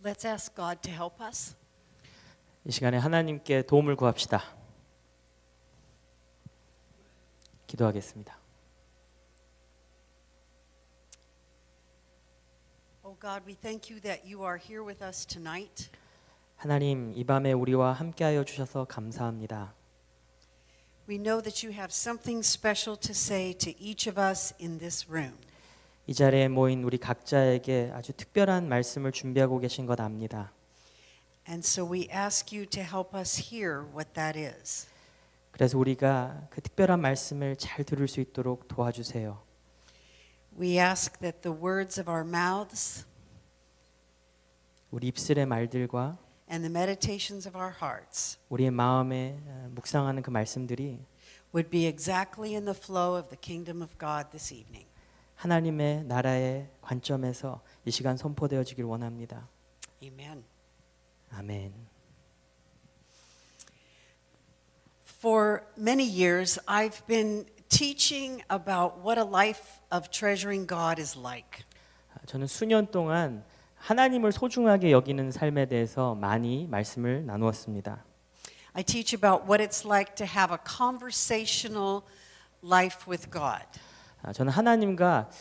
Let's ask God to help us. 이 시간에 하나님께 도움을 구합시다. 기도하겠습니다. Oh God, we thank you that you are here with us tonight. 하나님, 이 밤에 우리와 함께하여 주셔서 감사합니다. We know that you have something special to say to each of us in this room. 이 자리에 모인 우리 각자에게 아주 특별한 말씀을 준비하고 계신 것 압니다. And so we ask you to help us hear what that is. 그래서 우리가 그 특별한 말씀을 잘 들을 수 있도록 도와주세요. We ask that the words of our mouths 우리 입술의 말들과 and the meditations of our hearts 우리의 마음에 묵상하는 그 말씀들이 would be exactly in the flow of the kingdom of God this evening. 하나님의 나라의 관점에서 이 시간 선포되어지길 원합니다. Amen. 아멘. For many years, I've been teaching about what a life of treasuring God is like. 저는 수년 동안 하나님을 소중하게 여기는 삶에 대해서 많이 말씀을 나누었습니다. I teach about what it's like to have a conversational life with God. 저는 하나님과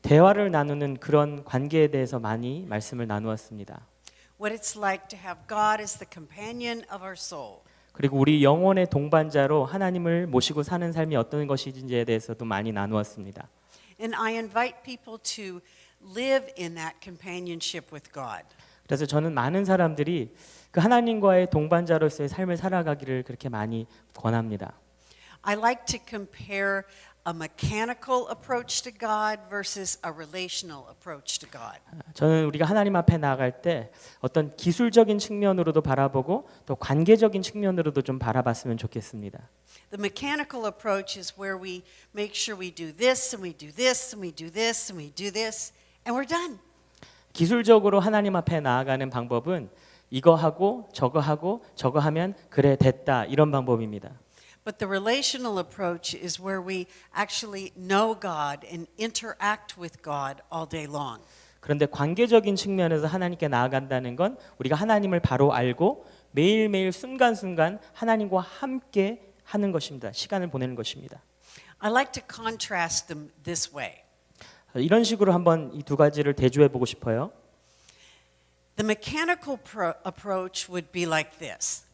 대화를 나누는 그런 관계에 대해서 많이 말씀을 나누었습니다. What it's like to have God as the companion of our soul. 그리고 우리 영혼의 동반자로 하나님을 모시고 사는 삶이 어떤 것인지에 대해서도 많이 나누었습니다. And I invite people to live in that companionship with God. 그래서 저는 많은 사람들이 그 하나님과의 동반자로서의 삶을 살아가기를 그렇게 많이 권합니다. I like to compare a mechanical approach to God versus a relational approach to God. 저는 우리가 하나님 앞에 나아갈 때 어떤 기술적인 측면으로도 바라보고 또 관계적인 측면으로도 좀 바라봤으면 좋겠습니다. The mechanical approach is where we make sure we do this and we do this and we do this and we do this and we're done. 기술적으로 하나님 앞에 나아가는 방법은 이거 하고 저거 하면 그래 됐다 이런 방법입니다. But the relational approach is where we actually know God and interact with God all day long. 그런데 관계적인 측면에서 하나님께 나아간다는 건 우리가 하나님을 바로 알고 매일매일 순간순간 하나님과 함께 하는 것입니다. 시간을 보내는 것입니다. I like to contrast them this way. 이런 식으로 한번 이 두 가지를 대조해 보고 싶어요. The mechanical approach would be like this.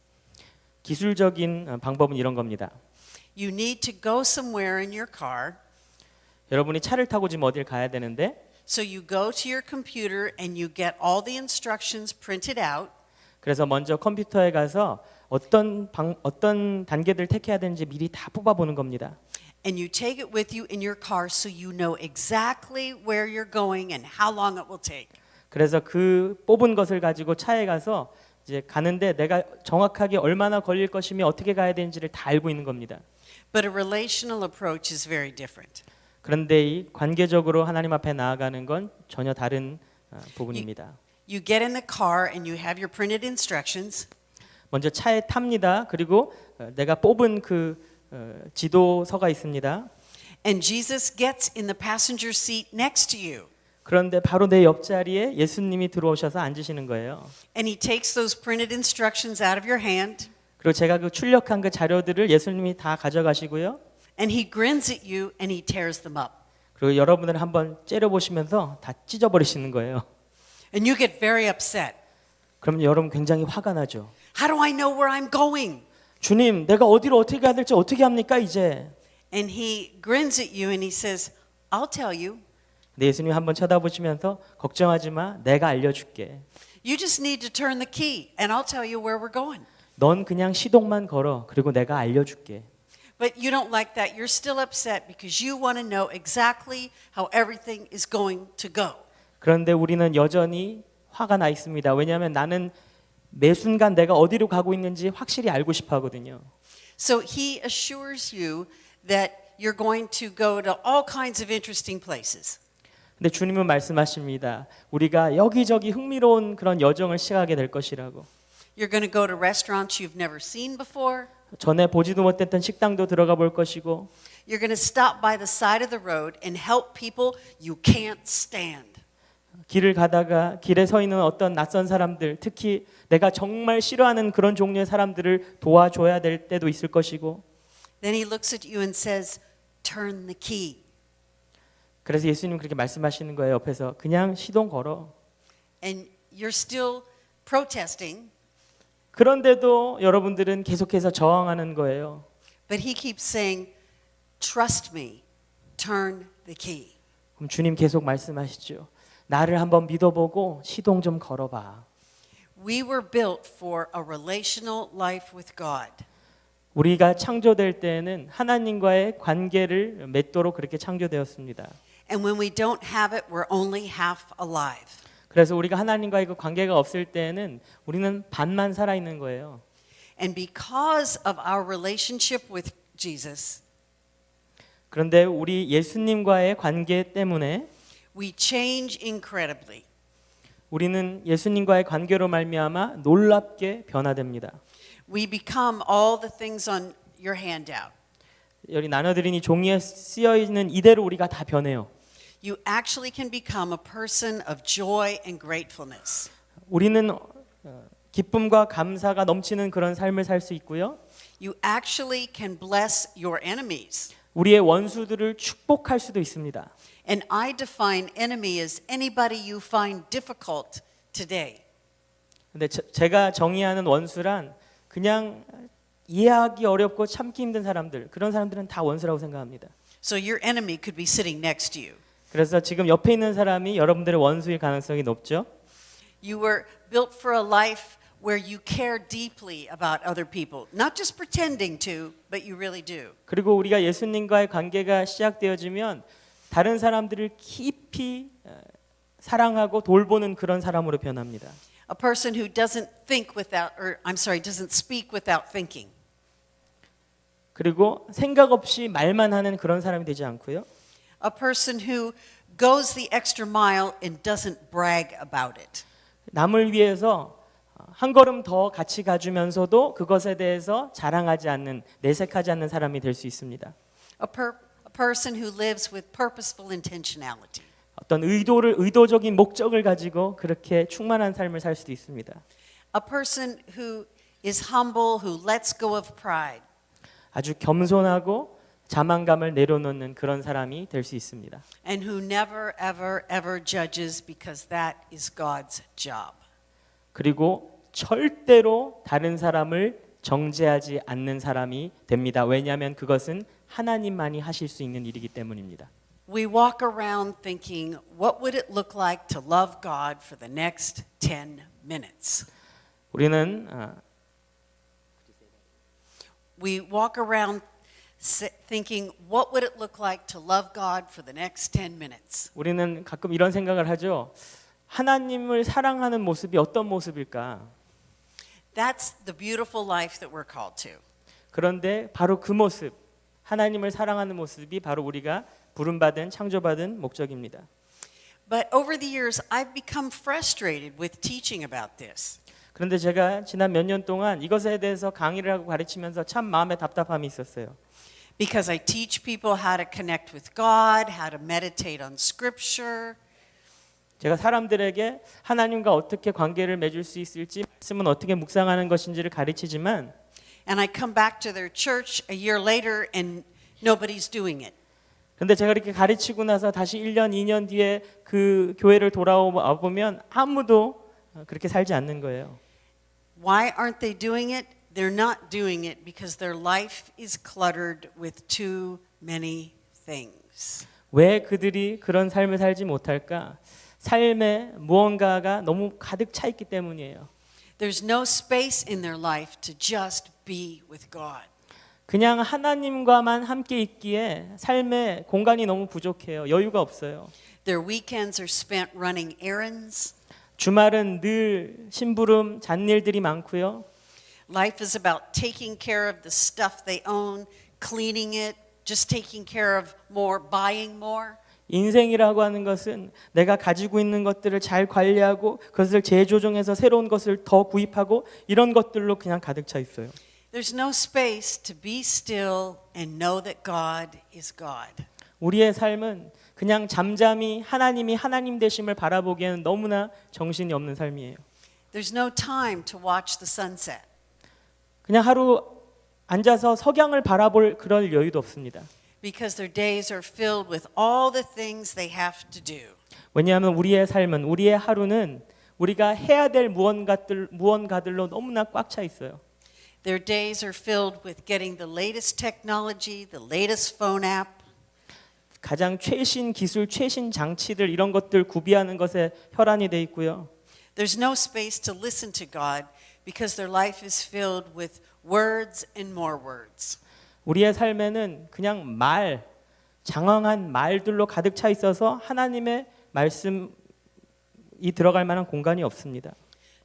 기술적인 방법은 이런 겁니다. You need to go somewhere in your car. 여러분이 차를 타고 지금 어딜 가야 되는데 So you go to your computer and you get all the instructions printed out. 그래서 먼저 컴퓨터에 가서 어떤 단계들을 택해야 되는지 미리 다 뽑아보는 겁니다. And you take it with you in your car so you know exactly where you're going and how long it will take. 그래서 그 뽑은 것을 가지고 차에 가서 이제 가는데 내가 정확하게 얼마나 걸릴 것이며 어떻게 가야 되는지를 다 알고 있는 겁니다. But a relational approach is very different. 그런데 이 관계적으로 하나님 앞에 나아가는 건 전혀 다른 부분입니다. You get in the car and you have your printed instructions. 먼저 차에 탑니다. 그리고 내가 뽑은 그 지도서가 있습니다. And Jesus gets in the passenger seat next to you. 그런데 바로 내 옆자리에 예수님이 들어오셔서 앉으시는 거예요. And he takes those printed instructions out of your hand. 그리고 제가 그 출력한 그 자료들을 예수님이 다 가져가시고요. And he grins at you and he tears them up. 그리고 여러분을 한번 째려보시면서 다 찢어버리시는 거예요. And you get very upset. 그럼 여러분 굉장히 화가 나죠. How do I know where I'm going? 주님, 내가 어디로 어떻게 가야 될지 어떻게 합니까 이제? And he grins at you and he says, I'll tell you. 근데 예수님 한번 쳐다보시면서 걱정하지 마, 내가 알려줄게. You just need to turn the key and I'll tell you where we're going. 넌 그냥 시동만 걸어. 그리고 내가 알려줄게. But you don't like that. You're still upset because you want to know exactly how everything is going to go. 그런데 우리는 여전히 화가 나 있습니다. 왜냐하면 나는 매 순간 내가 어디로 가고 있는지 확실히 알고 싶어 하거든요. So he assures you that you're going to go to all kinds of interesting places. 근데 주님은 말씀하십니다. 우리가 여기저기 흥미로운 그런 여정을 시작하게 될 것이라고. You're going to go to restaurants you've never seen before. 전에 보지도 못했던 식당도 들어가 볼 것이고. You're going to stop by the side of the road and help people you can't stand. 길을 가다가 길에 서 있는 어떤 낯선 사람들, 특히 내가 정말 싫어하는 그런 종류의 사람들을 도와줘야 될 때도 있을 것이고, Then he looks at you and says, turn the key. 그래서 예수님 그렇게 말씀하시는 거예요. 옆에서 그냥 시동 걸어. And you're still protesting, 그런데도 여러분들은 계속해서 저항하는 거예요. but he keeps saying, trust me, turn the key. 그럼 주님 계속 말씀하시죠. 나를 한번 믿어보고 시동 좀 걸어봐. We were built for a relational life with God. 우리가 창조될 때에는 하나님과의 관계를 맺도록 그렇게 창조되었습니다. And when we don't have it, we're only half alive. 그래서 우리가 하나님과의 그 관계가 없을 때에는 우리는 반만 살아 있는 거예요. And because of our relationship with Jesus, 그런데 우리 예수님과의 관계 때문에 we change incredibly. 우리는 예수님과의 관계로 말미암아 놀랍게 변화됩니다. We become all the things on your handout. 여기 나눠드린 이 종이에 쓰여 있는 이대로 우리가 다 변해요. You actually can become a person of joy and gratefulness. 우리는 기쁨과 감사가 넘치는 그런 삶을 살 수 있고요. You actually can bless your enemies. 우리의 원수들을 축복할 수도 있습니다. And I define enemy as anybody you find difficult today. 근데 제가 정의하는 원수란 그냥 이해하기 어렵고 참기 힘든 사람들, 그런 사람들은 다 원수라고 생각합니다. So your enemy could be sitting next to you. 그래서 지금 옆에 있는 사람이 여러분들의 원수일 가능성이 높죠. You were built for a life where you care deeply about other people. Not just pretending to, but you really do. 그리고 우리가 예수님과의 관계가 시작되어지면 다른 사람들을 깊이 사랑하고 돌보는 그런 사람으로 변합니다. A person who doesn't think without, doesn't speak without thinking. 그리고 생각 없이 말만 하는 그런 사람이 되지 않고요. A person who goes the extra mile and doesn't brag about it. 남을 위해서 한 걸음 더 같이 가주면서도 그것에 대해서 자랑하지 않는, 내색하지 않는 사람이 될 수 있습니다. A person who lives with purposeful intentionality. 어떤 의도적인 목적을 가지고 그렇게 충만한 삶을 살 수도 있습니다. A person who is humble, who lets go of pride. 아주 겸손하고 자만감을 내려놓는 그런 사람이 될 수 있습니다. And who never, ever, ever judges because that is God's job. 그리고 절대로 다른 사람을 정죄하지 않는 사람이 됩니다. 왜냐하면 그것은 하나님만이 하실 수 있는 일이기 때문입니다. We walk around thinking, what would it look like to love God for the next 10 minutes? 우리는 We walk around thinking, what would it look like to love God for the next 10 minutes? 우리는 가끔 이런 생각을 하죠. 하나님을 사랑하는 모습이 어떤 모습일까? That's the beautiful life that we're called to. 그런데 바로 그 모습, 하나님을 사랑하는 모습이 바로 우리가 부름받은, 창조받은 목적입니다. But over the years, I've become frustrated with teaching about this. 그런데 제가 지난 몇 년 동안 이것에 대해서 강의를 하고 가르치면서 참 마음에 답답함이 있었어요. Because I teach people how to connect with God, how to meditate on Scripture. 제가 사람들에게 하나님과 어떻게 관계를 맺을 수 있을지, 말씀은 어떻게 묵상하는 것인지를 가르치지만 And I come back to their church a year later and nobody's doing it. 근데 제가 이렇게 가르치고 나서 다시 1년, 2년 뒤에 그 교회를 돌아와 보면 아무도 그렇게 살지 않는 거예요. Why aren't they doing it? They're not doing it because their life is cluttered with too many things. 왜 그들이 그런 삶을 살지 못할까? 삶에 무언가가 너무 가득 차 있기 때문이에요. There's no space in their life to just be with God. 그냥 하나님과만 함께 있기에 삶에 공간이 너무 부족해요. 여유가 없어요. Their weekends are spent running errands. 주말은 늘 심부름, 잔일들이 많고요. Life is about taking care of the stuff they own, cleaning it, just taking care of more, buying more. 인생이라고 하는 것은 내가 가지고 있는 것들을 잘 관리하고 그것을 재조정해서 새로운 것을 더 구입하고 이런 것들로 그냥 가득 차 있어요. There's no space to be still and know that God is God. 우리의 삶은 그냥 잠잠히 하나님이 하나님 되심을 바라보기에는 너무나 정신이 없는 삶이에요. There's no time to watch the sunset 그냥 하루 앉아서 석양을 바라볼 그럴 여유도 없습니다. because their days are filled with all the things they have to do. 왜냐하면 우리의 삶은 우리의 하루는 우리가 해야 될 무언가들로 너무나 꽉 차 있어요. Their days are filled with getting the latest technology, the latest phone app. 가장 최신 기술, 최신 장치들 이런 것들 구비하는 것에 혈안이 돼 있고요. There's no space to listen to God because their life is filled with words and more words. 우리의 삶에는 그냥 장황한 말들로 가득 차 있어서 하나님의 말씀이 들어갈 만한 공간이 없습니다.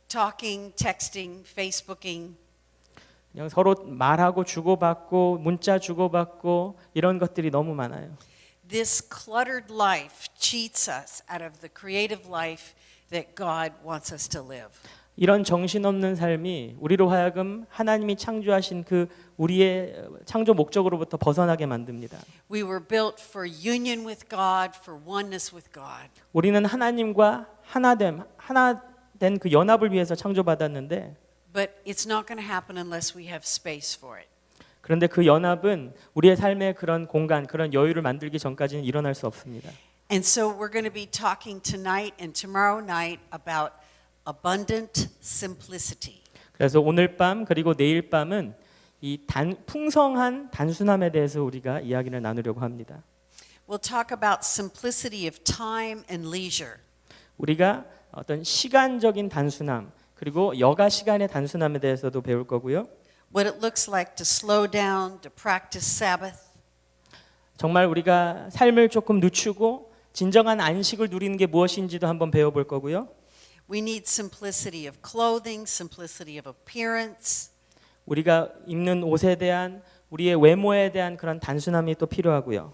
Talking, texting, Facebooking. 그냥 서로 말하고 주고받고 문자 주고받고 이런 것들이 너무 많아요. This cluttered life cheats us out of the creative life that God wants us to live. 이런 정신없는 삶이 우리로 하여금 하나님이 창조하신 그 우리의 창조 목적으로부터 벗어나게 만듭니다. We were built for union with God, for oneness with God. 우리는 하나님과 하나 된 그 연합을 위해서 창조받았는데 But it's not going to happen unless we have space for it. 그런데 그 연합은 우리의 삶의 그런 공간, 그런 여유를 만들기 전까지는 일어날 수 없습니다. And so we're going to be talking tonight and tomorrow night about abundant simplicity. 그래서 오늘 밤 그리고 내일 밤은 이 풍성한 단순함에 대해서 우리가 이야기를 나누려고 합니다. We'll talk about simplicity of time and leisure. 우리가 어떤 시간적인 단순함 그리고 여가 시간의 단순함에 대해서도 배울 거고요. What it looks like to slow down, to practice Sabbath. 정말 우리가 삶을 조금 늦추고 진정한 안식을 누리는 게 무엇인지도 한번 배워볼 거고요. We need simplicity of clothing, simplicity of appearance. 우리가 입는 옷에 대한 우리의 외모에 대한 그런 단순함이 또 필요하고요.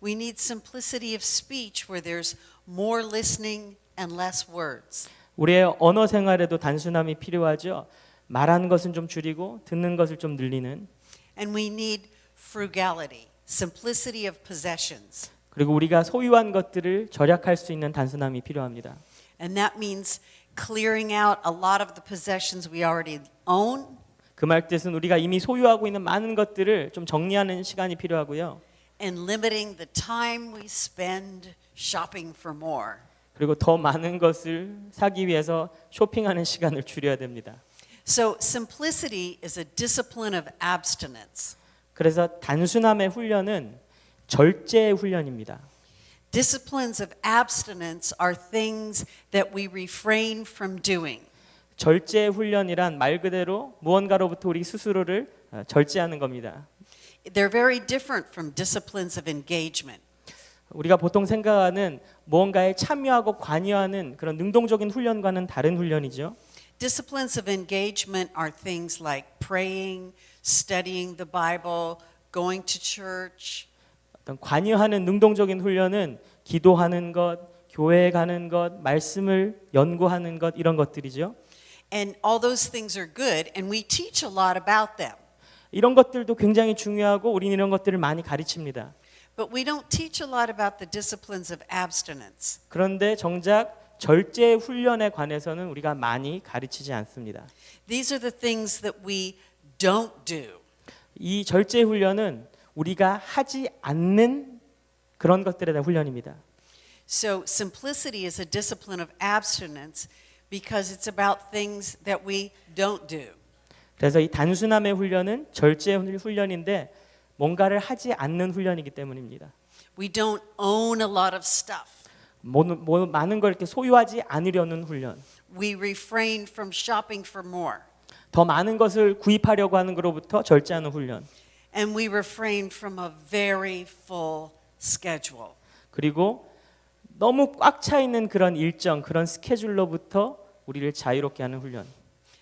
We need simplicity of speech where there's more listening and less words. 우리의 언어 생활에도 단순함이 필요하죠. 말하는 것은 좀 줄이고 듣는 것을 좀 늘리는. And we need frugality, simplicity of possessions. 그리고 우리가 소유한 것들을 절약할 수 있는 단순함이 필요합니다. And that means clearing out a lot of the possessions we already own. 그 말 뜻은 우리가 이미 소유하고 있는 많은 것들을 좀 정리하는 시간이 필요하고요. And limiting the time we spend shopping for more. 그리고 더 많은 것을 사기 위해서 쇼핑하는 시간을 줄여야 됩니다. So simplicity is a discipline of abstinence. 그래서 단순함의 훈련은 절제의 훈련입니다. Disciplines of abstinence are things that we refrain from doing. 절제의 훈련이란 말 그대로 무언가로부터 우리 스스로를 절제하는 겁니다. They're very different from disciplines of engagement. 우리가 보통 생각하는 무언가에 참여하고 관여하는 그런 능동적인 훈련과는 다른 훈련이죠. Disciplines of engagement are things like praying, studying the Bible, going to church. 어떤 관여하는 능동적인 훈련은 기도하는 것, 교회에 가는 것, 말씀을 연구하는 것 이런 것들이죠. And all those things are good and we teach a lot about them. 이런 것들도 굉장히 중요하고 우리는 이런 것들을 많이 가르칩니다. But we don't teach a lot about the disciplines of abstinence. 그런데 정작 절제 훈련에 관해서는 우리가 많이 가르치지 않습니다. These are the things that we don't do. 이 절제 훈련은 우리가 하지 않는 그런 것들에 대한 훈련입니다. So simplicity is a discipline of abstinence because it's about things that we don't do. 그래서 이 단순함의 훈련은 절제 훈련인데 뭔가를 하지 않는 훈련이기 때문입니다. We don't own a lot of stuff. 많은 걸 이렇게 소유하지 않으려는 훈련. We refrain from shopping for more. 더 많은 것을 구입하려고 하는 것으로부터 절제하는 훈련. And we refrain from a very full schedule. 그리고 너무 꽉 차 있는 그런 일정, 그런 스케줄로부터 우리를 자유롭게 하는 훈련.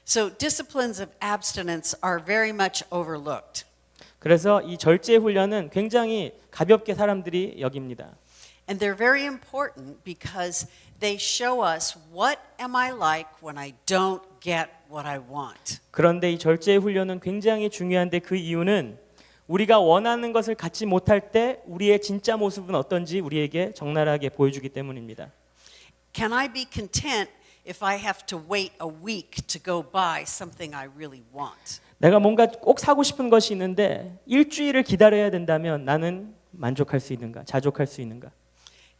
So disciplines of abstinence are very much overlooked. 그래서 이 절제 훈련은 굉장히 가볍게 사람들이 여깁니다. And they're very important because they show us what am I like when I don't get what I want. 그런데 이 절제 훈련은 굉장히 중요한데 그 이유는 우리가 원하는 것을 갖지 못할 때 우리의 진짜 모습은 어떤지 우리에게 적나라하게 보여주기 때문입니다. Can I be content if I have to wait a week to go buy something I really want? 내가 뭔가 꼭 사고 싶은 것이 있는데 일주일을 기다려야 된다면 나는 만족할 수 있는가? 자족할 수 있는가?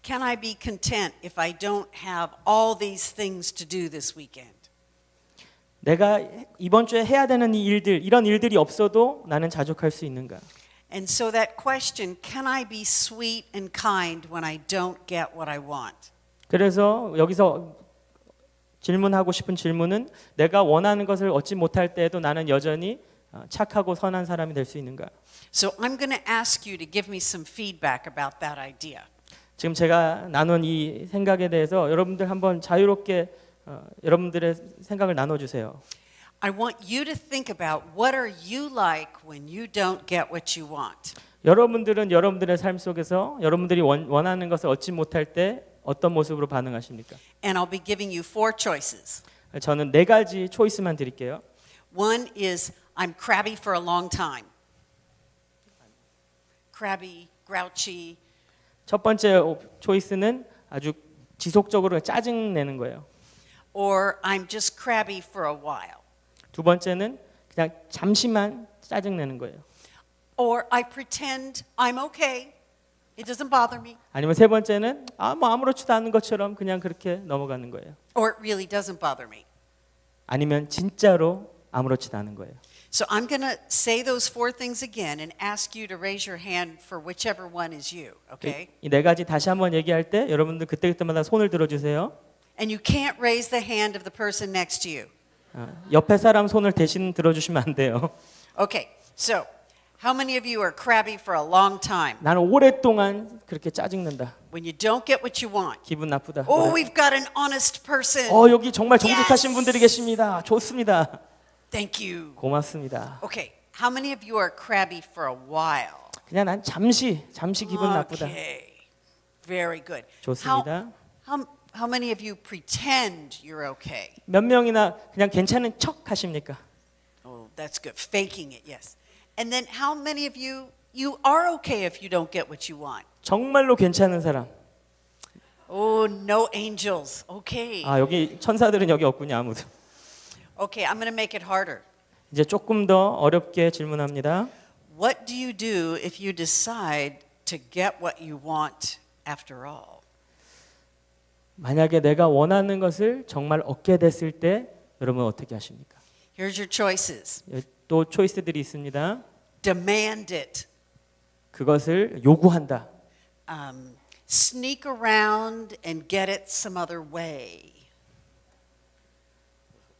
Can I be content if I don't have all these things to do this weekend? 내가 이번 주에 해야 되는 이 일들, 이런 일들이 없어도 나는 자족할 수 있는가? And so that question, can I be sweet and kind when I don't get what I want? 그래서 여기서 질문하고 싶은 질문은 내가 원하는 것을 얻지 못할 때에도 나는 여전히 착하고 선한 사람이 될 수 있는가? So I'm going to ask you to give me some feedback about that idea. 지금 제가 나눈 이 생각에 대해서 여러분들 한번 자유롭게 여러분들의 생각을 나눠주세요. I want you to think about what are you like when you don't get what you want. 여러분들은 여러분들의 삶 속에서 여러분들이 원하는 것을 얻지 못할 때 어떤 모습으로 반응하십니까? And I'll be giving you 4 choices. 저는 4가지 초이스만 드릴게요. One is I'm crabby for a long time. Crabby, grouchy. 첫 번째 초이스는 아주 지속적으로 짜증 내는 거예요. Or I'm just crabby for a while. 두 번째는 그냥 잠시만 짜증 내는 거예요. Or I pretend I'm okay. It doesn't bother me. 아니면 세 번째는 뭐 아무렇지도 않은 것처럼 그냥 그렇게 넘어가는 거예요. Or it really doesn't bother me. 아니면 진짜로 아무렇지도 않은 거예요. So I'm going to say those 4 things again and ask you to raise your hand for whichever one is you, okay? 이 4가지 다시 한번 얘기할 때 여러분들 그때그때마다 손을 들어주세요. And you can't raise the hand of the person next to you. 옆에 사람 손을 대신 들어주시면 안 돼요. Okay, so how many of you are crabby for a long time? 나는 오랫동안 그렇게 짜증낸다. When you don't get what you want. 기분 나쁘다. Oh, we've got an honest person. 여기 정말 정직하신 Yes! 분들이 계십니다. 좋습니다. Thank you. 고맙습니다. Okay, how many of you are crabby for a while? 그냥 난 잠시 기분 나쁘다. Okay, very good. 좋습니다. How many of you pretend you're okay? 몇 명이나 그냥 괜찮은 척 하십니까? Oh, that's good. Faking it, yes. And then how many of you are okay if you don't get what you want? 정말로 괜찮은 사람. Oh, no angels. Okay. 여기 천사들은 여기 없군요, 아무도. Okay, I'm going to make it harder. 이제 조금 더 어렵게 질문합니다. What do you do if you decide to get what you want after all? 만약에 내가 원하는 것을 정말 얻게 됐을 때 여러분 어떻게 하십니까? Here's your choices. 또 초이스들이 있습니다. Demand it. 그것을 요구한다. Sneak around and get it some other way.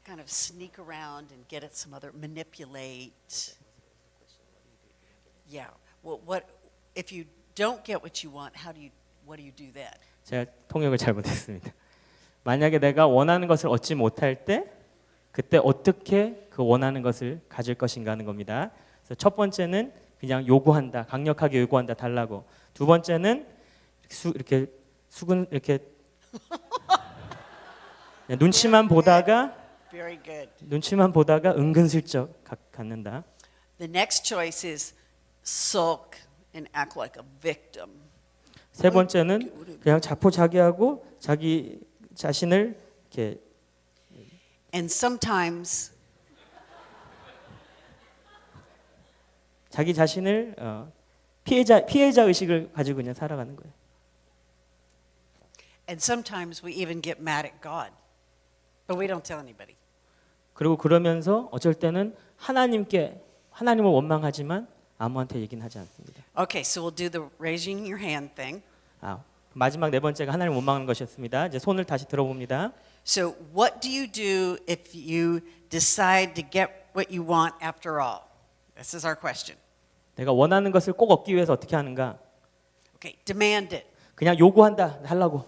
Kind of sneak around and get it some other, manipulate. Yeah. Well, what if you don't get what you want? What do you do then? 제가 통역을 잘못했습니다. 만약에 내가 원하는 것을 얻지 못할 때 그때 어떻게 그 원하는 것을 가질 것인가 하는 겁니다. 그래서 첫 번째는 그냥 요구한다, 강력하게 요구한다, 달라고. 두 번째는 이렇게 눈치만 보다가 Very good. 은근슬쩍 갖는다. The next choice is sulk and act like a victim. 세 번째는 그냥 자포자기하고 자기 자신을 이렇게 And sometimes 자기 자신을 피해자 의식을 가지고 그냥 살아가는 거예요. And sometimes we even get mad at God. But we don't tell anybody. 그리고 그러면서 어쩔 때는 하나님을 원망하지만 아무한테 얘기는 하지 않습니다. Okay, so we'll do the raising your hand thing. 마지막 네 번째가 하나님을 원망하는 것이었습니다. 이제 손을 다시 들어봅니다. So what do you do if you decide to get what you want after all? This is our question. 내가 원하는 것을 꼭 얻기 위해서 어떻게 하는가? Okay, demand it. 그냥 요구한다, 하려고.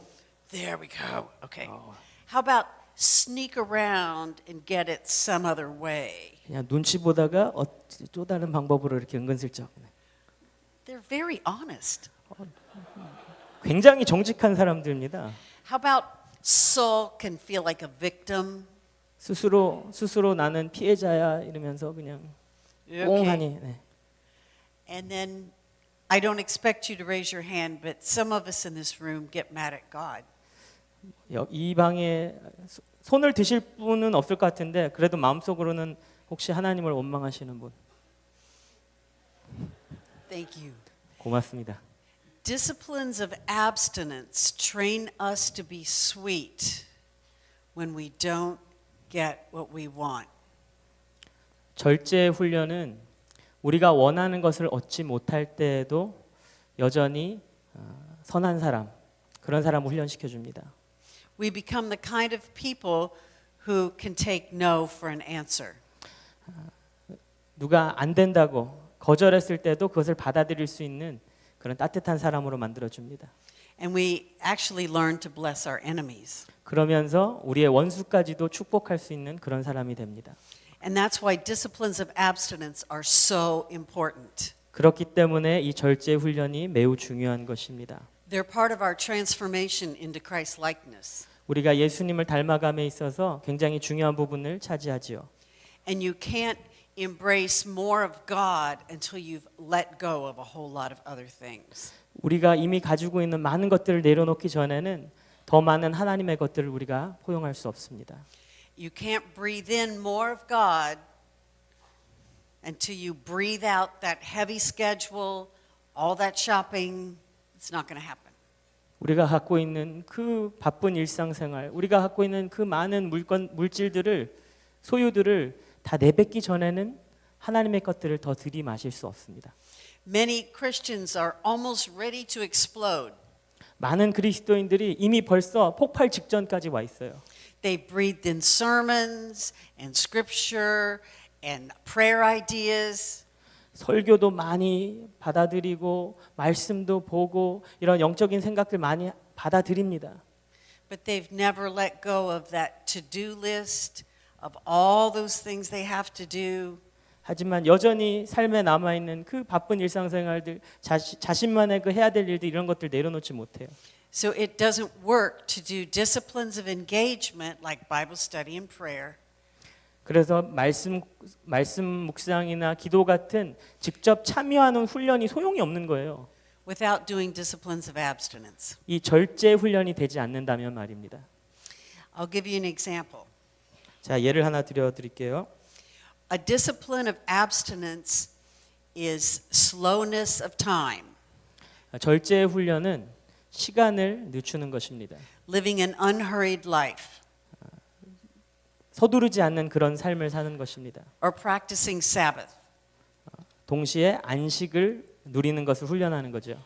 There we go. Okay. How about sneak around and get it some other way? 그냥 눈치 보다가 또 다른 방법으로 이렇게 은근슬쩍. They're very honest. 굉장히 정직한 사람들입니다. How about sulk and feel like a victim? 스스로 나는 피해자야 이러면서 그냥 꽁하니. 네. And then I don't expect you to raise your hand, but some of us in this room get mad at God. 이 방에 손을 드실 분은 없을 것 같은데 그래도 마음속으로는 혹시 하나님을 원망하시는 분? Thank you. 고맙습니다. Disciplines of abstinence train us to be sweet when we don't get what we want. 절제 훈련은 우리가 원하는 것을 얻지 못할 때에도 여전히 선한 사람, 그런 사람을 훈련시켜 줍니다. We become the kind of people who can take no for an answer. 누가 안 된다고 거절했을 때도 그것을 받아들일 수 있는 그런 따뜻한 사람으로 만들어 줍니다. And we actually learn to bless our enemies. 그러면서 우리의 원수까지도 축복할 수 있는 그런 사람이 됩니다. And that's why disciplines of abstinence are so important. 그렇기 때문에 이 절제 훈련이 매우 중요한 것입니다. They're part of our transformation into Christ likeness. 우리가 예수님을 닮아감에 있어서 굉장히 중요한 부분을 차지하지요. And you can't embrace more of God until you've let go of a whole lot of other things. 우리가 이미 가지고 있는 많은 것들을 내려놓기 전에는 더 많은 하나님의 것들을 우리가 포용할 수 없습니다. You can't breathe in more of God until you breathe out that heavy schedule, all that shopping. It's not going to happen. 우리가 갖고 있는 그 바쁜 일상생활, 우리가 갖고 있는 그 많은 물질들을, 소유들을 다 내뱉기 전에는 하나님의 것들을 더 들이마실 수 없습니다. Many Christians are almost ready to explode. 많은 그리스도인들이 이미 벌써 폭발 직전까지 와 있어요. They breathed in sermons and scripture and prayer ideas. 설교도 많이 받아들이고 말씀도 보고 이런 영적인 생각들 많이 받아들입니다. But they've never let go of that to-do list of all those things they have to do. 하지만 여전히 삶에 남아 있는 그 바쁜 일상생활들, 자신만의 그 해야 될 일들 이런 것들 내려놓지 못해요. So it doesn't work to do disciplines of engagement like Bible study and prayer. 그래서 말씀 묵상이나 기도 같은 직접 참여하는 훈련이 소용이 없는 거예요. Without doing disciplines of abstinence. 이 절제 훈련이 되지 않는다면 말입니다. I'll give you an example. 자, 예를 하나 드릴게요. A discipline of abstinence is slowness of time, 절제 훈련은 시간을 늦추는 것입니다. living an unhurried life, 서두르지 않는 그런 삶을 사는 것입니다. or practicing Sabbath. 동시에 안식을 누리는 것을 훈련하는 거죠.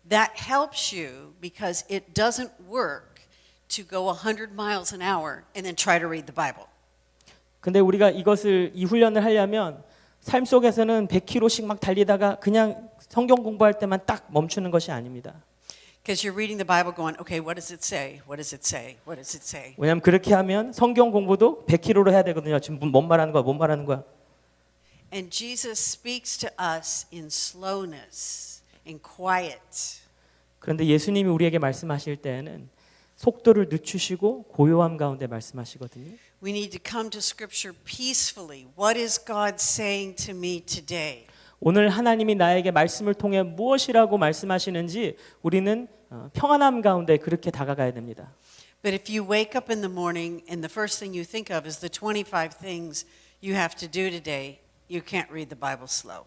That helps you because it doesn't work to go 100 miles an hour and then try to read the Bible. 근데 우리가 이 훈련을 하려면 삶 속에서는 100km씩 막 달리다가 그냥 성경 공부할 때만 딱 멈추는 것이 아닙니다. Because you're reading the Bible going, okay, what does it say? What does it say? What does it say? 왜냐하면 그렇게 하면 성경 공부도 100km로 해야 되거든요. 지금 뭔 말하는 거야? 뭔 말하는 거야? And Jesus speaks to us in slowness, in quiet. 그런데 예수님이 우리에게 말씀하실 때에는 속도를 늦추시고 고요함 가운데 말씀하시거든요. We need to come to Scripture peacefully. What is God saying to me today? 오늘 하나님이 나에게 말씀을 통해 무엇이라고 말씀하시는지 우리는 평안함 가운데 그렇게 다가가야 됩니다. But if you wake up in the morning and the first thing you think of is the 25 things you have to do today, you can't read the Bible slow.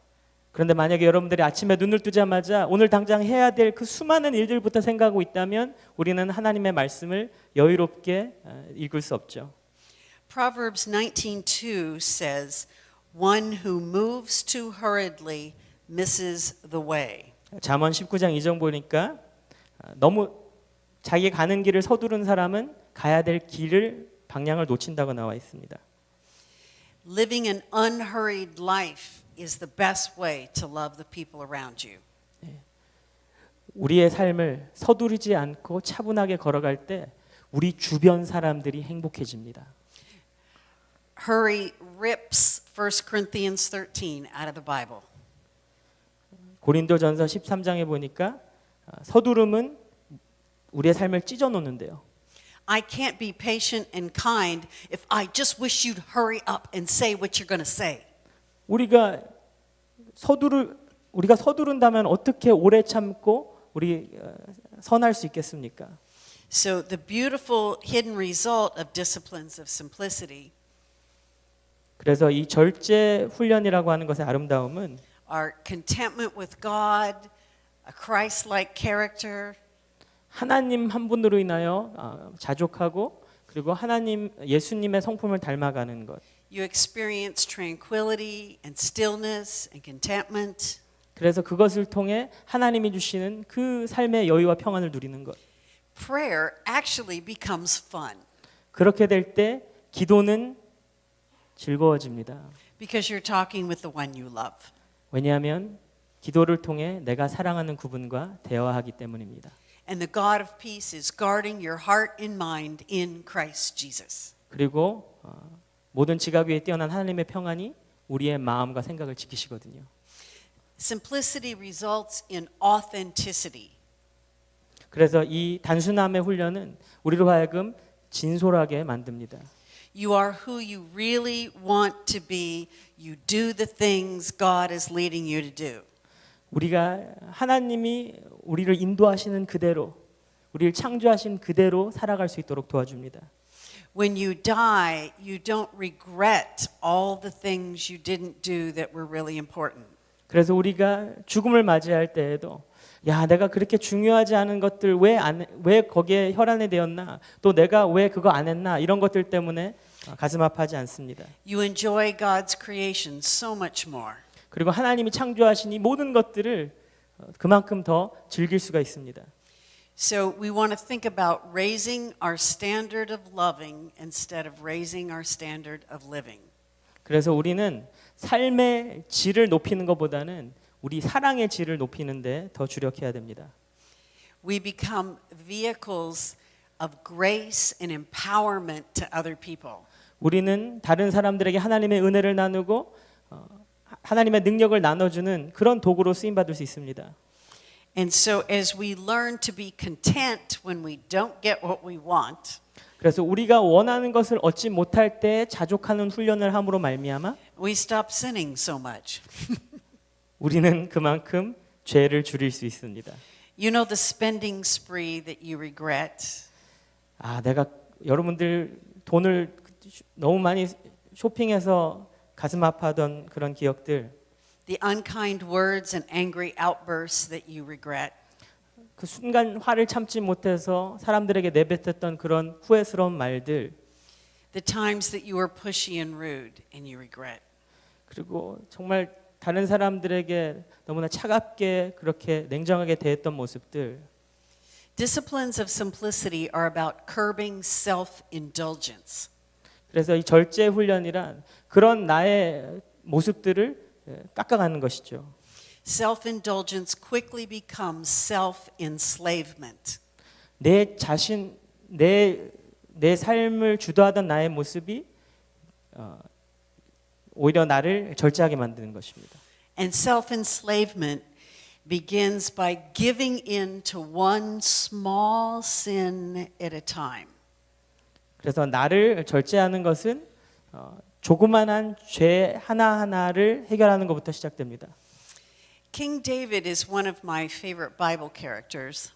그런데 만약에 여러분들이 아침에 눈을 뜨자마자 오늘 당장 해야 될 그 수많은 일들부터 생각하고 있다면 우리는 하나님의 말씀을 여유롭게 읽을 수 없죠. Proverbs 19:2 says, "One who moves too hurriedly misses the way." 잠언 19장 2절 보니까 너무 자기 가는 길을 서두른 사람은 가야 될 길을 방향을 놓친다고 나와 있습니다. Living an unhurried life is the best way to love the people around you. 우리의 삶을 서두르지 않고 차분하게 걸어갈 때 우리 주변 사람들이 행복해집니다. Hurry rips 1 Corinthians 13 out of the Bible. 고린도전서 13장에 보니까 서두름은 우리의 삶을 찢어 놓는데요. I can't be patient and kind if I just wish you'd hurry up and say what you're going to say. 우리가 서두르고 우리가 서두른다면 어떻게 오래 참고 우리 선할 수 있겠습니까? So the beautiful hidden result of disciplines of simplicity 그래서 이 절제 훈련이라고 하는 것의 아름다움은 are contentment with God, a Christ-like character, 하나님 한 분으로 인하여 자족하고 그리고 하나님 예수님의 성품을 닮아가는 것. you experience tranquility and stillness and contentment. 그래서 그것을 통해 하나님이 주시는 그 삶의 여유와 평안을 누리는 것. Prayer actually becomes fun 그렇게 될 때 기도는 즐거워집니다. because you're talking with the one you love. 왜냐하면 기도를 통해 내가 사랑하는 그분과 대화하기 때문입니다. And the God of peace is guarding your heart and mind in Christ Jesus. 그리고 모든 지각 위에 뛰어난 하나님의 평안이 우리의 마음과 생각을 지키시거든요. Simplicity results in authenticity. 그래서 이 단순함의 훈련은 우리로 하여금 진솔하게 만듭니다. You are who you really want to be. You do the things God is leading you to do. 우리가 하나님이 우리를 인도하시는 그대로 우리를 창조하신 그대로 살아갈 수 있도록 도와줍니다. When you die, you don't regret all the things you didn't do that were really important. 그래서 우리가 죽음을 맞이할 때에도 야, 내가 그렇게 중요하지 않은 것들 왜 거기에 혈안이 되었나? 또 내가 왜 그거 안 했나? 이런 것들 때문에 가슴 아파하지 않습니다. You enjoy God's creation so much more. 그리고 하나님이 창조하신 이 모든 것들을 그만큼 더 즐길 수가 있습니다. So we want to think about raising our standard of loving instead of raising our standard of living. 그래서 우리는 삶의 질을 높이는 것보다는 우리 사랑의 질을 높이는 데 더 주력해야 됩니다. We become vehicles of grace and empowerment to other people. 우리는 다른 사람들에게 하나님의 은혜를 나누고 하나님의 능력을 나눠주는 그런 도구로 쓰임 받을 수 있습니다. And so as we learn to be content when we don't get what we want, 그래서 우리가 원하는 것을 얻지 못할 때 자족하는 훈련을 함으로 말미암아 we stop sinning so much. 우리는 그만큼 죄를 줄일 수 있습니다. You know the spending spree that you regret. 내가 여러분들 돈을 너무 많이 쇼핑해서 가슴 아파하던 그런 기억들, The unkind words and angry outbursts that you regret. 그 순간 화를 참지 못해서 사람들에게 내뱉었던 그런 후회스러운 말들, The times that you were pushy and rude and you regret. 그리고 정말 다른 사람들에게 너무나 차갑게 그렇게 냉정하게 대했던 모습들. Disciplines of simplicity are about curbing self-indulgence. 그래서 이 절제 훈련이란 그런 나의 모습들을 깎아가는 것이죠. Self-indulgence quickly becomes self-enslavement. 내 자신, 내 삶을 주도하던 나의 모습이 오히려 나를 절제하게 만드는 것입니다. And self-enslavement begins by giving in to one small sin at a time. 그래서 나를 절제하는 것은 조그만한 죄 하나하나를 해결하는 것부터 시작됩니다. King David is one of my favorite Bible characters.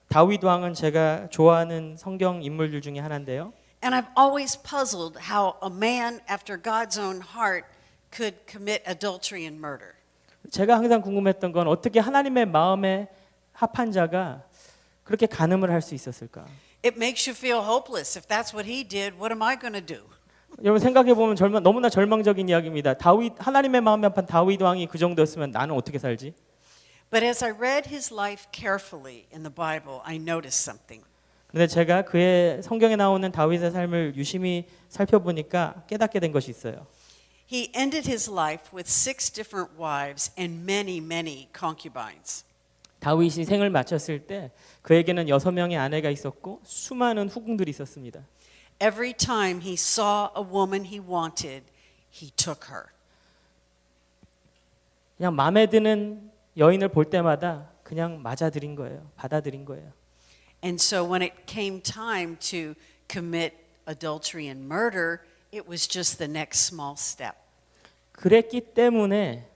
다윗 왕은 제가 좋아하는 성경 인물들 중에 하나인데요. And I've always puzzled how a man after God's own heart could commit adultery and murder. 제가 항상 궁금했던 건 어떻게 하나님의 마음에 합한 자가 그렇게 간음을 할 수 있었을까? It makes you feel hopeless. If that's what he did, what am I going to do? 여러분 생각해 보면 너무나 절망적인 이야기입니다. 하나님의 마음에 합한 다윗 왕이 그 정도였으면 나는 어떻게 살지? But as I read his life carefully in the Bible, I noticed something. 그런데 제가 그의 성경에 나오는 다윗의 삶을 유심히 살펴보니까 깨닫게 된 것이 있어요. He ended his life with 6 different wives and many, many concubines. 다윗이 생을 마쳤을 때 그에게는 6명의 아내가 있었고 수많은 후궁들이 있었습니다. Every time he saw a woman he wanted, he took her. 그냥 마음에 드는 여인을 볼 때마다 그냥 맞아들인 거예요. 받아들인 거예요. And so when it came time to commit adultery and murder, it was just the next small step. 그랬기 때문에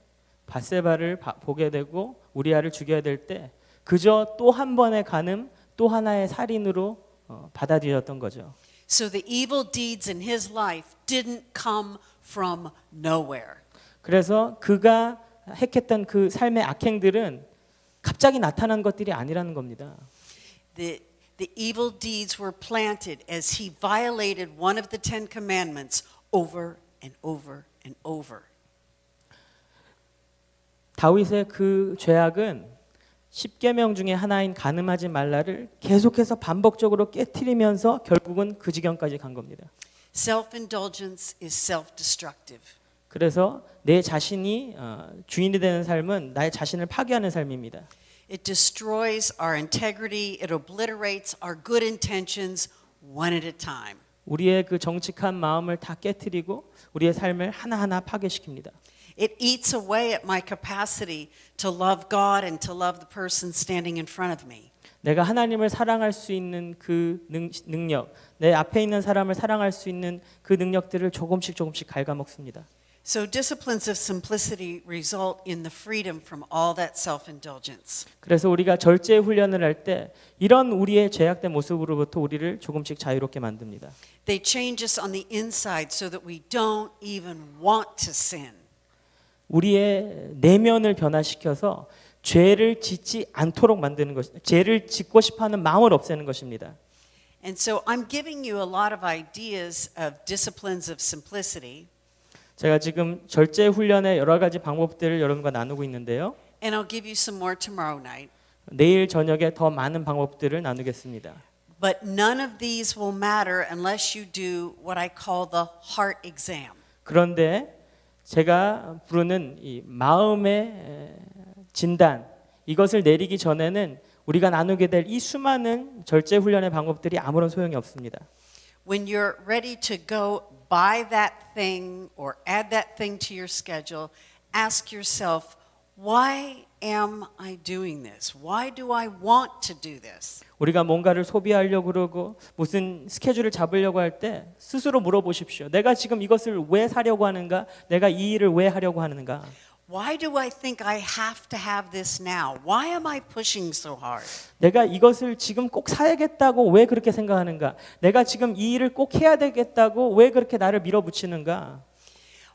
밧세바를 보게 되고 우리아를 죽여야 될 때 그저 또 한 번의 간음, 또 하나의 살인으로 받아들였던 거죠. So the evil deeds in his life didn't come from nowhere. 그래서 그가 행했던 그 삶의 악행들은 갑자기 나타난 것들이 아니라는 겁니다. The evil deeds were planted as he violated one of the 10 commandments over and over and over. 다윗의 그 죄악은 10계명 중에 하나인 간음하지 말라를 계속해서 반복적으로 깨트리면서 결국은 그 지경까지 간 겁니다. Self-indulgence is self-destructive. 그래서 내 자신이 주인이 되는 삶은 나의 자신을 파괴하는 삶입니다. It destroys our integrity. It obliterates our good intentions one at a time. 우리의 그 정직한 마음을 다 깨트리고 우리의 삶을 하나하나 파괴시킵니다. It eats away at my capacity to love God and to love the person standing in front of me. 내가 하나님을 사랑할 수 있는 그 능력, 내 앞에 있는 사람을 사랑할 수 있는 그 능력들을 조금씩 갉아먹습니다. So disciplines of simplicity result in the freedom from all that self-indulgence. 그래서 우리가 절제 훈련을 할 때 이런 우리의 죄악된 모습으로부터 우리를 조금씩 자유롭게 만듭니다. They change us on the inside so that we don't even want to sin. 우리의 내면을 변화시켜서 죄를 짓지 않도록 만드는 것, 죄를 짓고 싶어하는 마음을 없애는 것입니다. And so I'm giving you a lot of ideas of disciplines of simplicity. 제가 지금 절제 훈련의 여러 가지 방법들을 여러분과 나누고 있는데요. And I'll give you some more tomorrow night. 내일 저녁에 더 많은 방법들을 나누겠습니다. But none of these will matter unless you do what I call the heart exam. 그런데 제가 부르는 이 마음의 진단, 이것을 내리기 전에는 우리가 나누게 될 이 수많은 절제 훈련의 방법들이 아무런 소용이 없습니다. When you're ready to go buy that thing or add that thing to your schedule, ask yourself, why am I doing this? Why do I want to do this? 우리가 뭔가를 소비하려고 그러고 무슨 스케줄을 잡으려고 할 때 스스로 물어보십시오. 내가 지금 이것을 왜 사려고 하는가? 내가 이 일을 왜 하려고 하는가? Why do I think I have to have this now? Why am I pushing so hard? 내가 이것을 지금 꼭 사야겠다고 왜 그렇게 생각하는가? 내가 지금 이 일을 꼭 해야 되겠다고 왜 그렇게 나를 밀어붙이는가?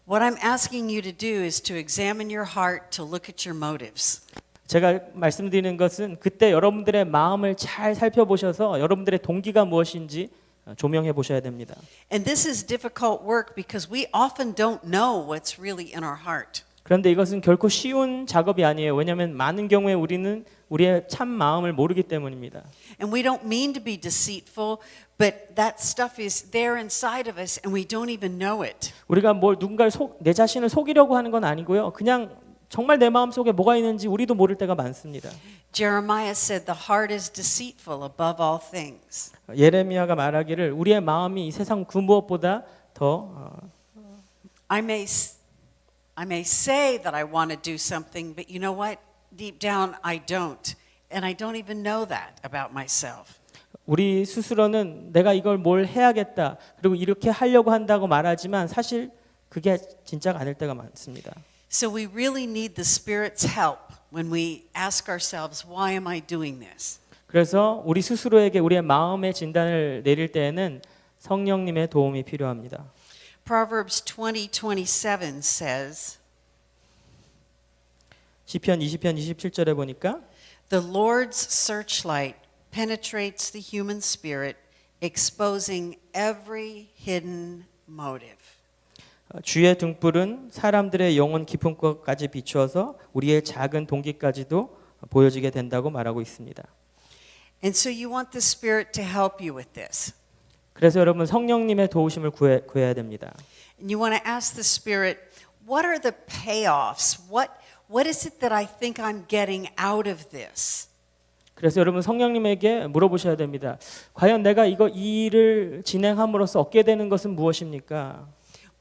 What I'm asking you to do is to examine your heart, to look at your motives. 제가 말씀드리는 것은 그때 여러분들의 마음을 잘 살펴보셔서 여러분들의 동기가 무엇인지 조명해 보셔야 됩니다. And this is difficult work because we often don't know what's really in our heart. 그런데 이것은 결코 쉬운 작업이 아니에요. 왜냐하면 많은 경우에 우리는 우리의 참 마음을 모르기 때문입니다. And we don't mean to be deceitful, but that stuff is there inside of us and we don't even know it. 우리가 뭘 누군가를 내 자신을 속이려고 하는 건 아니고요. 그냥 정말 내 마음 속에 뭐가 있는지 우리도 모를 때가 많습니다. Jeremiah said the heart is deceitful above all things. 예레미야가 말하기를 우리의 마음이 이 세상 그 무엇보다 더 I may say that I want to do something, but you know what? Deep down I don't. And I don't even know that about myself. 우리 스스로는 내가 이걸 뭘 해야겠다. 그리고 이렇게 하려고 한다고 말하지만 사실 그게 진짜가 아닐 때가 많습니다. So we really need the Spirit's help when we ask ourselves, why am I doing this? 그래서 우리 스스로에게 우리의 마음의 진단을 내릴 때에는 성령님의 도움이 필요합니다. Proverbs 20:27 says, 시편 20편 27절에 보니까 The Lord's searchlight penetrates the human spirit, exposing every hidden motive. 주의 등불은 사람들의 영혼 깊은 곳까지 비추어서 우리의 작은 동기까지도 보여지게 된다고 말하고 있습니다. And so you want the Spirit to help you with this. 그래서 여러분 성령님의 도우심을 구해야 됩니다. And you want to ask the Spirit, what are the payoffs? What is it that I think I'm getting out of this? 그래서 여러분 성령님에게 물어보셔야 됩니다. 과연 내가 이 일을 진행함으로써 얻게 되는 것은 무엇입니까?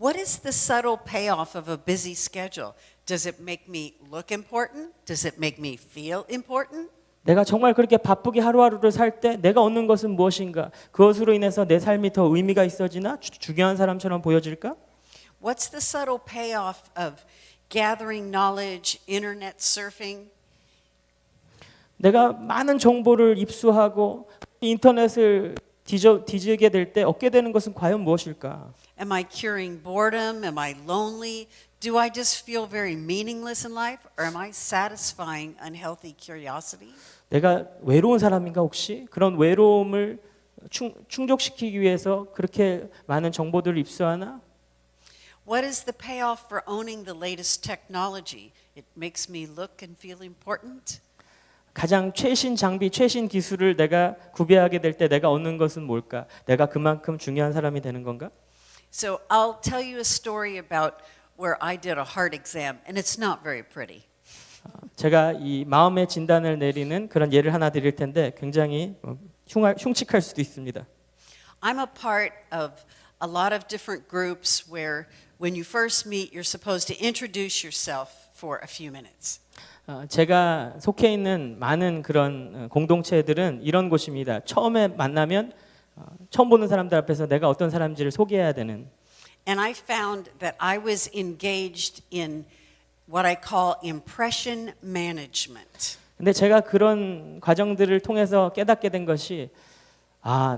What is the subtle payoff of a busy schedule? Does it make me look important? Does it make me feel important? 내가 정말 그렇게 바쁘게 하루하루를 살 때 내가 얻는 것은 무엇인가? 그것으로 인해서 내 삶이 더 의미가 있어지나? 중요한 사람처럼 보여질까? What's the subtle payoff of gathering knowledge, internet surfing? 내가 많은 정보를 입수하고 인터넷을 뒤지게 될 때 얻게 되는 것은 과연 무엇일까? Am I curing boredom? Am I lonely? Do I just feel very meaningless in life? Or am I satisfying unhealthy curiosity? 내가 외로운 사람인가 혹시? 그런 외로움을 충족시키기 위해서 그렇게 많은 정보들을 입수하나? What is the payoff for owning the latest technology? It makes me look and feel important. 가장 최신 장비, 최신 기술을 내가 구비하게 될 때 내가 얻는 것은 뭘까? 내가 그만큼 중요한 사람이 되는 건가? So I'll tell you a story about where I did a heart exam, and it's not very pretty. 제가 이 마음의 진단을 내리는 그런 예를 하나 드릴 텐데 굉장히 흉측할 수도 있습니다. I'm a part of a lot of different groups where when you first meet, you're supposed to introduce yourself for a few minutes. 제가 속해 있는 많은 그런 공동체들은 이런 곳입니다. 처음에 만나면 처음 보는 사람들 앞에서 내가 어떤 사람인지를 소개해야 되는. And I found that I was engaged in what I call impression management. 근데 제가 그런 과정들을 통해서 깨닫게 된 것이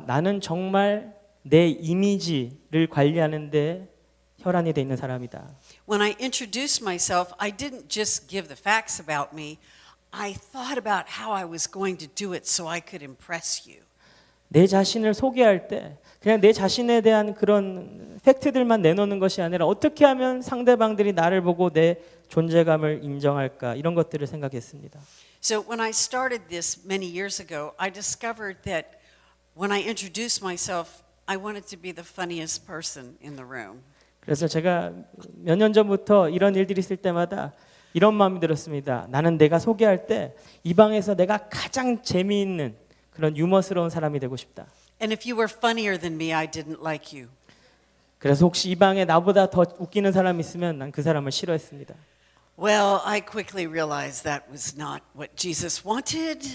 나는 정말 내 이미지를 관리하는데 혈안이 돼 있는 사람이다. When I introduced myself, I didn't just give the facts about me. I thought about how I was going to do it so I could impress you. 내 자신을 소개할 때 그냥 내 자신에 대한 그런 팩트들만 내놓는 것이 아니라 어떻게 하면 상대방들이 나를 보고 내 존재감을 인정할까 이런 것들을 생각했습니다. So when I started this many years ago, I discovered that when I introduced myself, I wanted to be the funniest person in the room. 그래서 제가 몇 년 전부터 이런 일들이 있을 때마다 이런 마음이 들었습니다. 나는 내가 소개할 때 이 방에서 내가 가장 재미있는 그런 유머스러운 사람이 되고 싶다. And if you were funnier than me, I didn't like you. 그래서 혹시 이 방에 나보다 더 웃기는 사람이 있으면 난 그 사람을 싫어했습니다. Well, I quickly realized that was not what Jesus wanted.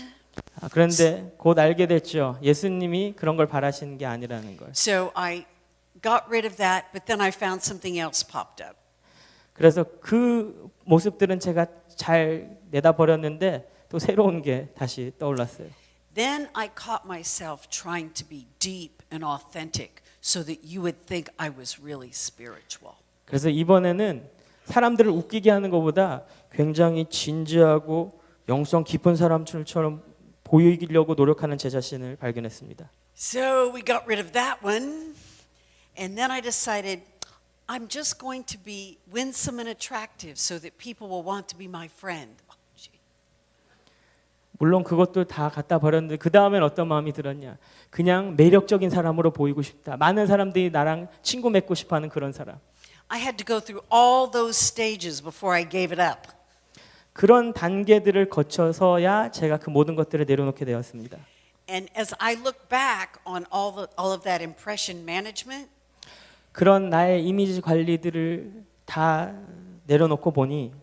그런데 곧 알게 됐죠. 예수님이 그런 걸 바라시는 게 아니라는 걸. So I got rid of that, but then I found something else popped up. 그래서 그 모습들은 제가 잘 내다 버렸는데 또 새로운 게 다시 떠올랐어요. Then I caught myself trying to be deep and authentic so that you would think I was really spiritual. 그래서 이번에는 사람들을 웃기게 하는 것보다 굉장히 진지하고 영성 깊은 사람처럼 보이려고 노력하는 제 자신을 발견했습니다. So we got rid of that one. And then I decided I'm just going to be winsome and attractive so that people will want to be my friend. 물론 그것도 다 갖다 버렸는데 그 다음엔 어떤 마음이 들었냐? 그냥 매력적인 사람으로 보이고 싶다. 많은 사람들이 나랑 친구 맺고 싶어하는 그런 사람. I had to go through all those stages before I gave it up. 그런 단계들을 거쳐서야 제가 그 모든 것들을 내려놓게 되었습니다. And as I look back on all of that impression management, 그런 나의 이미지 관리들을 다 내려놓고 보니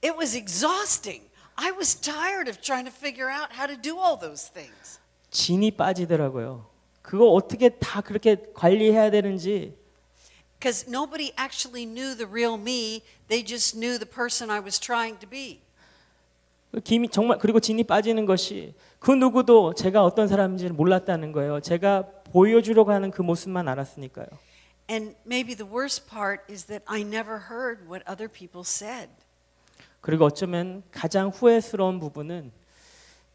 it was exhausting. I was tired of trying to figure out how to do all those things. 진이 빠지더라고요. 그거 어떻게 다 그렇게 관리해야 되는지. Because nobody actually knew the real me. They just knew the person I was trying to be. 정말 그리고 진이 빠지는 것이 그 누구도 제가 어떤 사람인지를 몰랐다는 거예요. 제가 보여주려고 하는 그 모습만 알았으니까요. And maybe the worst part is that I never heard what other people said. 그리고 어쩌면 가장 후회스러운 부분은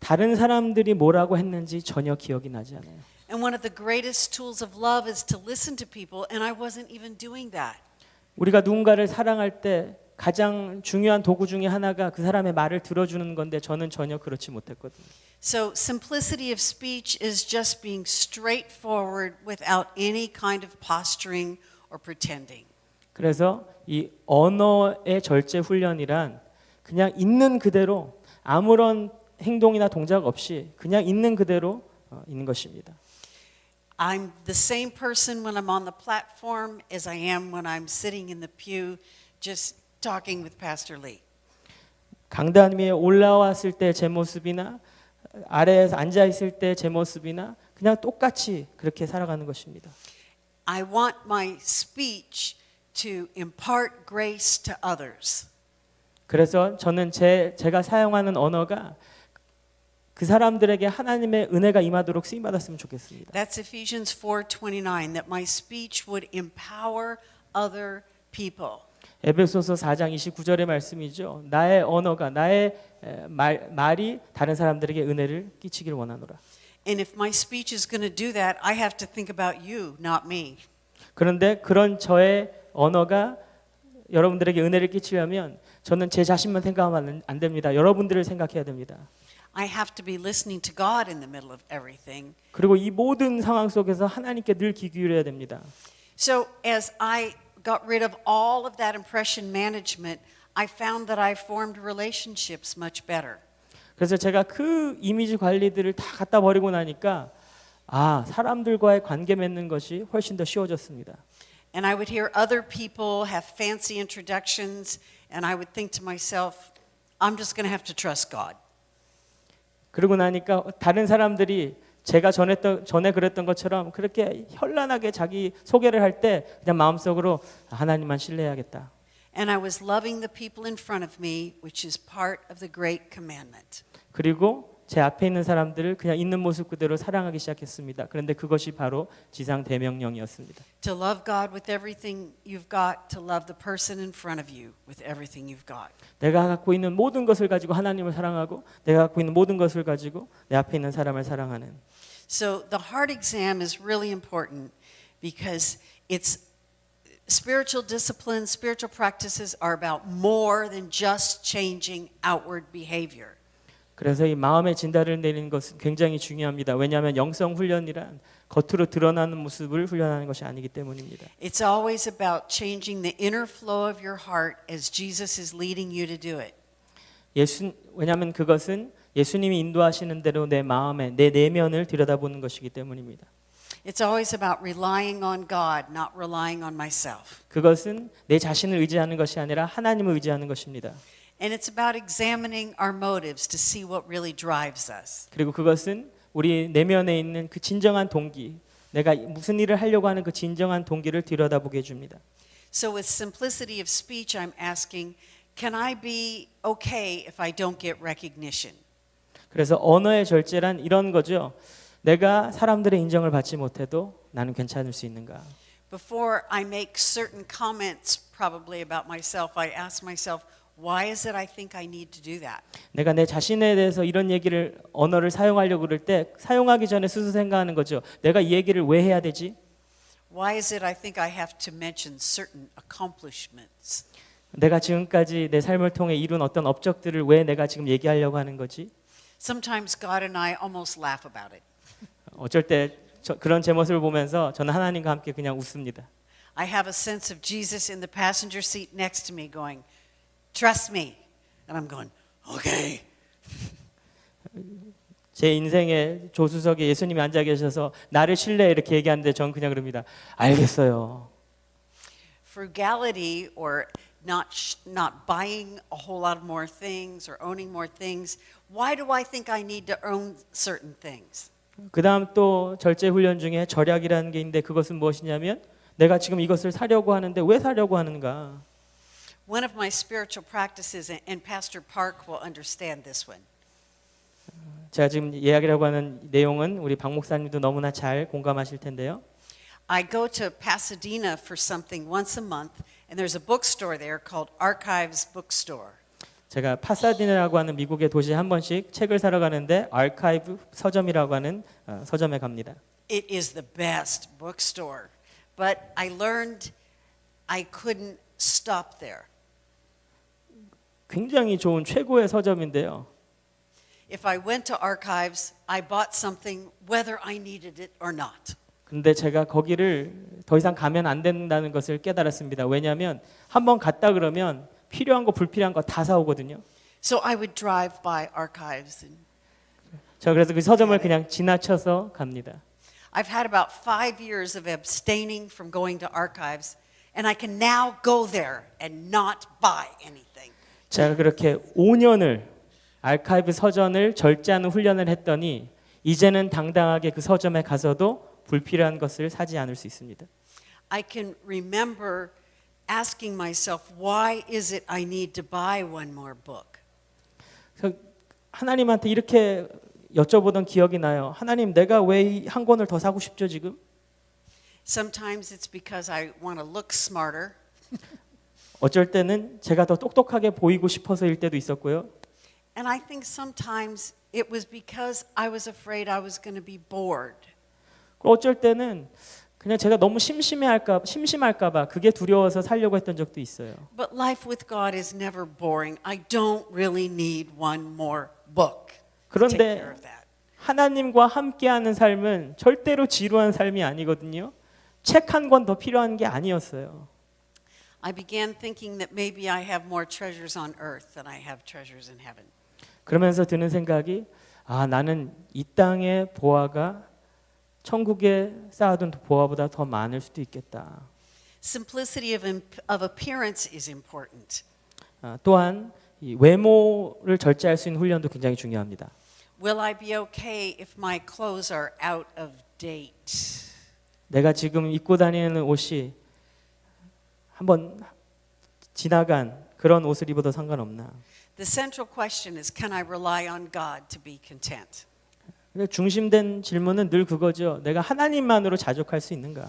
다른 사람들이 뭐라고 했는지 전혀 기억이 나지 않아요. And one of the greatest tools of love is to listen to people, and I wasn't even doing that. 우리가 누군가를 사랑할 때 가장 중요한 도구 중에 하나가 그 사람의 말을 들어주는 건데 저는 전혀 그렇지 못했거든요. So simplicity of speech is just being straightforward without any kind of posturing or pretending. 그래서 이 언어의 절제 훈련이란 그냥 있는 그대로 아무런 행동이나 동작 없이 그냥 있는 그대로 있는 것입니다. I'm the same person when I'm on the platform as I am when I'm sitting in the pew just talking with Pastor Lee. 강단 위에 올라왔을 때 제 모습이나 아래에서 앉아 있을 때 제 모습이나 그냥 똑같이 그렇게 살아가는 것입니다. I want my speech to impart grace to others. 그래서 저는 제가 사용하는 언어가 그 사람들에게 하나님의 은혜가 임하도록 쓰임 받았으면 좋겠습니다. That's Ephesians 4:29 that my speech would empower other people. 에베소서 4장 29절의 말씀이죠. 나의 언어가 나의 말이 다른 사람들에게 은혜를 끼치기를 원하노라. And if my speech is going to do that, I have to think about you, not me. 그런데 그런 저의 언어가 여러분들에게 은혜를 끼치려면 저는 제 자신만 생각하면 안 됩니다. 여러분들을 생각해야 됩니다. I have to be listening to God in the middle of everything. 그리고 이 모든 상황 속에서 하나님께 늘 귀 기울여야 됩니다. So as I got rid of all of that impression management, I found that I formed relationships much better. 그래서 제가 그 이미지 관리들을 다 갖다 버리고 나니까 사람들과의 관계 맺는 것이 훨씬 더 쉬워졌습니다. And I would hear other people have fancy introductions, and I would think to myself, I'm just going to have to trust God. 그러고 나니까 다른 사람들이 제가 전에 그랬던 것처럼 그렇게 현란하게 자기 소개를 할 때 그냥 마음속으로 하나님만 신뢰해야겠다. And I was loving the people in front of me, which is part of the great commandment. 그리고 제 앞에 있는 사람들을 그냥 있는 모습 그대로 사랑하기 시작했습니다. 그런데 그것이 바로 지상 대명령이었습니다. To love God with everything you've got, to love the person in front of you with everything you've got. 내가 갖고 있는 모든 것을 가지고 하나님을 사랑하고 내가 갖고 있는 모든 것을 가지고 내 앞에 있는 사람을 사랑하는. So the heart exam is really important because it's spiritual disciplines, spiritual practices are about more than just changing outward behavior. 그래서 이 마음의 진단을 내리는 것은 굉장히 중요합니다. 왜냐하면 영성 훈련이란 겉으로 드러나는 모습을 훈련하는 것이 아니기 때문입니다. It's always about changing the inner flow of your heart as Jesus is leading you to do it. 왜냐하면 그것은 예수님이 인도하시는 대로 내 마음에 내 내면을 들여다보는 것이기 때문입니다. It's always about relying on God, not relying on myself. 그것은 내 자신을 의지하는 것이 아니라 하나님을 의지하는 것입니다. And it's about examining our motives to see what really drives us. 그리고 그것은 우리 내면에 있는 그 진정한 동기, 내가 무슨 일을 하려고 하는 그 진정한 동기를 들여다보게 해줍니다. So with simplicity of speech, I'm asking, can I be okay if I don't get recognition? 그래서 언어의 절제란 이런 거죠. 내가 사람들의 인정을 받지 못해도 나는 괜찮을 수 있는가? Before I make certain comments probably about myself, I ask myself, why is it I think I need to do that? 내가 내 자신에 대해서 이런 언어를 사용하려고 그럴 때 사용하기 전에 스스로 생각하는 거죠. 내가 이 얘기를 왜 해야 되지? Why is it I think I have to mention certain accomplishments? 내가 지금까지 내 삶을 통해 이룬 어떤 업적들을 왜 내가 지금 얘기하려고 하는 거지? Sometimes God and I almost laugh about it. 어쩔 때 그런 제 모습을 보면서 저는 하나님과 함께 그냥 웃습니다. I have a sense of Jesus in the passenger seat next to me going, trust me. And I'm going, okay. 제 인생의 조수석에 예수님이 앉아 계셔서 나를 신뢰해 이렇게 얘기하는데 저는 그냥 그럽니다. 알겠어요. Frugality or not buying a whole lot more things or owning more things. Why do I think I need to own certain things? 그 다음 또 절제 훈련 중에 절약이라는 게 있는데 그것은 무엇이냐면 내가 지금 이것을 사려고 하는데 왜 사려고 하는가? One of my spiritual practices, and Pastor Park will understand this one. 제가 지금 이야기라고 하는 내용은 우리 박 목사님도 너무나 잘 공감하실 텐데요. I go to Pasadena for something once a month, and there's a bookstore there called Archives Bookstore. 제가 파사디나라고 하는 미국의 도시에 한 번씩 책을 사러 가는데 아카이브 서점이라고 하는 서점에 갑니다. It is the best bookstore, but I learned I couldn't stop there. 굉장히 좋은 최고의 서점인데요. If I went to Archives, I bought something whether I needed it or not. 근데 제가 거기를 더 이상 가면 안 된다는 것을 깨달았습니다. 왜냐하면 한번 갔다 그러면 필요한 거 불필요한 거 다 사오거든요. So I would drive by Archives. 저 그래서 그 서점을 그냥 지나쳐서 갑니다. I've had about 5 years of abstaining from going to Archives, and I can now go there and not buy anything. 제가 그렇게 5년을 아카이브 서점을 절제하는 훈련을 했더니 이제는 당당하게 그 서점에 가서도 불필요한 것을 사지 않을 수 있습니다. I can remember asking myself, why is it I need to buy one more book? 그래서 하나님한테 이렇게 여쭤보던 기억이 나요. 하나님, 내가 왜 한 권을 더 사고 싶죠 지금? Sometimes it's because I want to look smarter. 어쩔 때는 제가 더 똑똑하게 보이고 싶어서일 때도 있었고요. And I think sometimes it was because I was afraid I was going to be bored. 그리고 어쩔 때는 그냥 제가 너무 심심할까 봐 그게 두려워서 살려고 했던 적도 있어요. But life with God is never boring. I don't really need one more book to take care 그런데 of that. 하나님과 함께하는 삶은 절대로 지루한 삶이 아니거든요. 책 한 권 더 필요한 게 아니었어요. I began thinking that maybe I have more treasures on earth than I have treasures in heaven. 그러면서 드는 생각이 나는 이 땅의 보화가 천국에 쌓아둔 보화보다 더 많을 수도 있겠다. Simplicity of appearance is important. 또한 이 외모를 절제할 수 있는 훈련도 굉장히 중요합니다. Will I be okay if my clothes are out of date? 내가 지금 입고 다니는 옷이 한번 지나간 그런 옷을 입어도 상관없나? The central question is, can I rely on God to be content? 중심된 질문은 늘 그거죠. 내가 하나님만으로 자족할 수 있는가?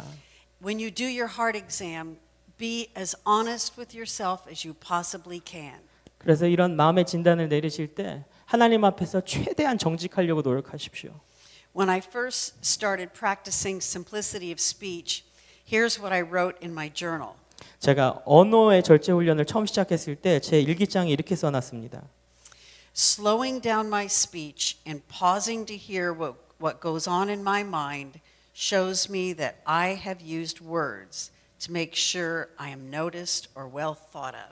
When you do your heart exam, be as honest with yourself as you possibly can. 그래서 이런 마음의 진단을 내리실 때 하나님 앞에서 최대한 정직하려고 노력하십시오. When I first started practicing simplicity of speech, here's what I wrote in my journal. 제가 언어의 절제 훈련을 처음 시작했을 때 제 일기장에 이렇게 써놨습니다. Slowing down my speech and pausing to hear what goes on in my mind shows me that I have used words to make sure I am noticed or well thought of.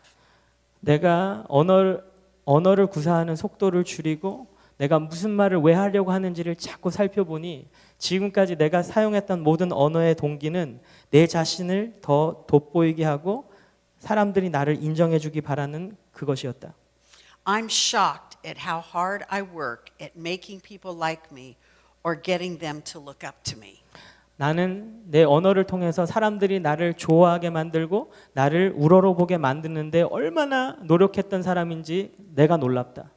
내가 언어를 구사하는 속도를 줄이고 내가 무슨 말을 왜 하려고 하는지를 자꾸 살펴보니 지금까지 내가 사용했던 모든 언어의 동기는 내 자신을 더 돋보이게 하고 사람들이 나를 인정해 주기 바라는 그것이었다. I'm shocked at how hard I work at making people like me or getting them to look up to me. 나는 내 언어를 통해서 사람들이 나를 좋아하게 만들고 나를 우러러보게 만드는데 얼마나 노력했던 사람인지 내가 놀랍다.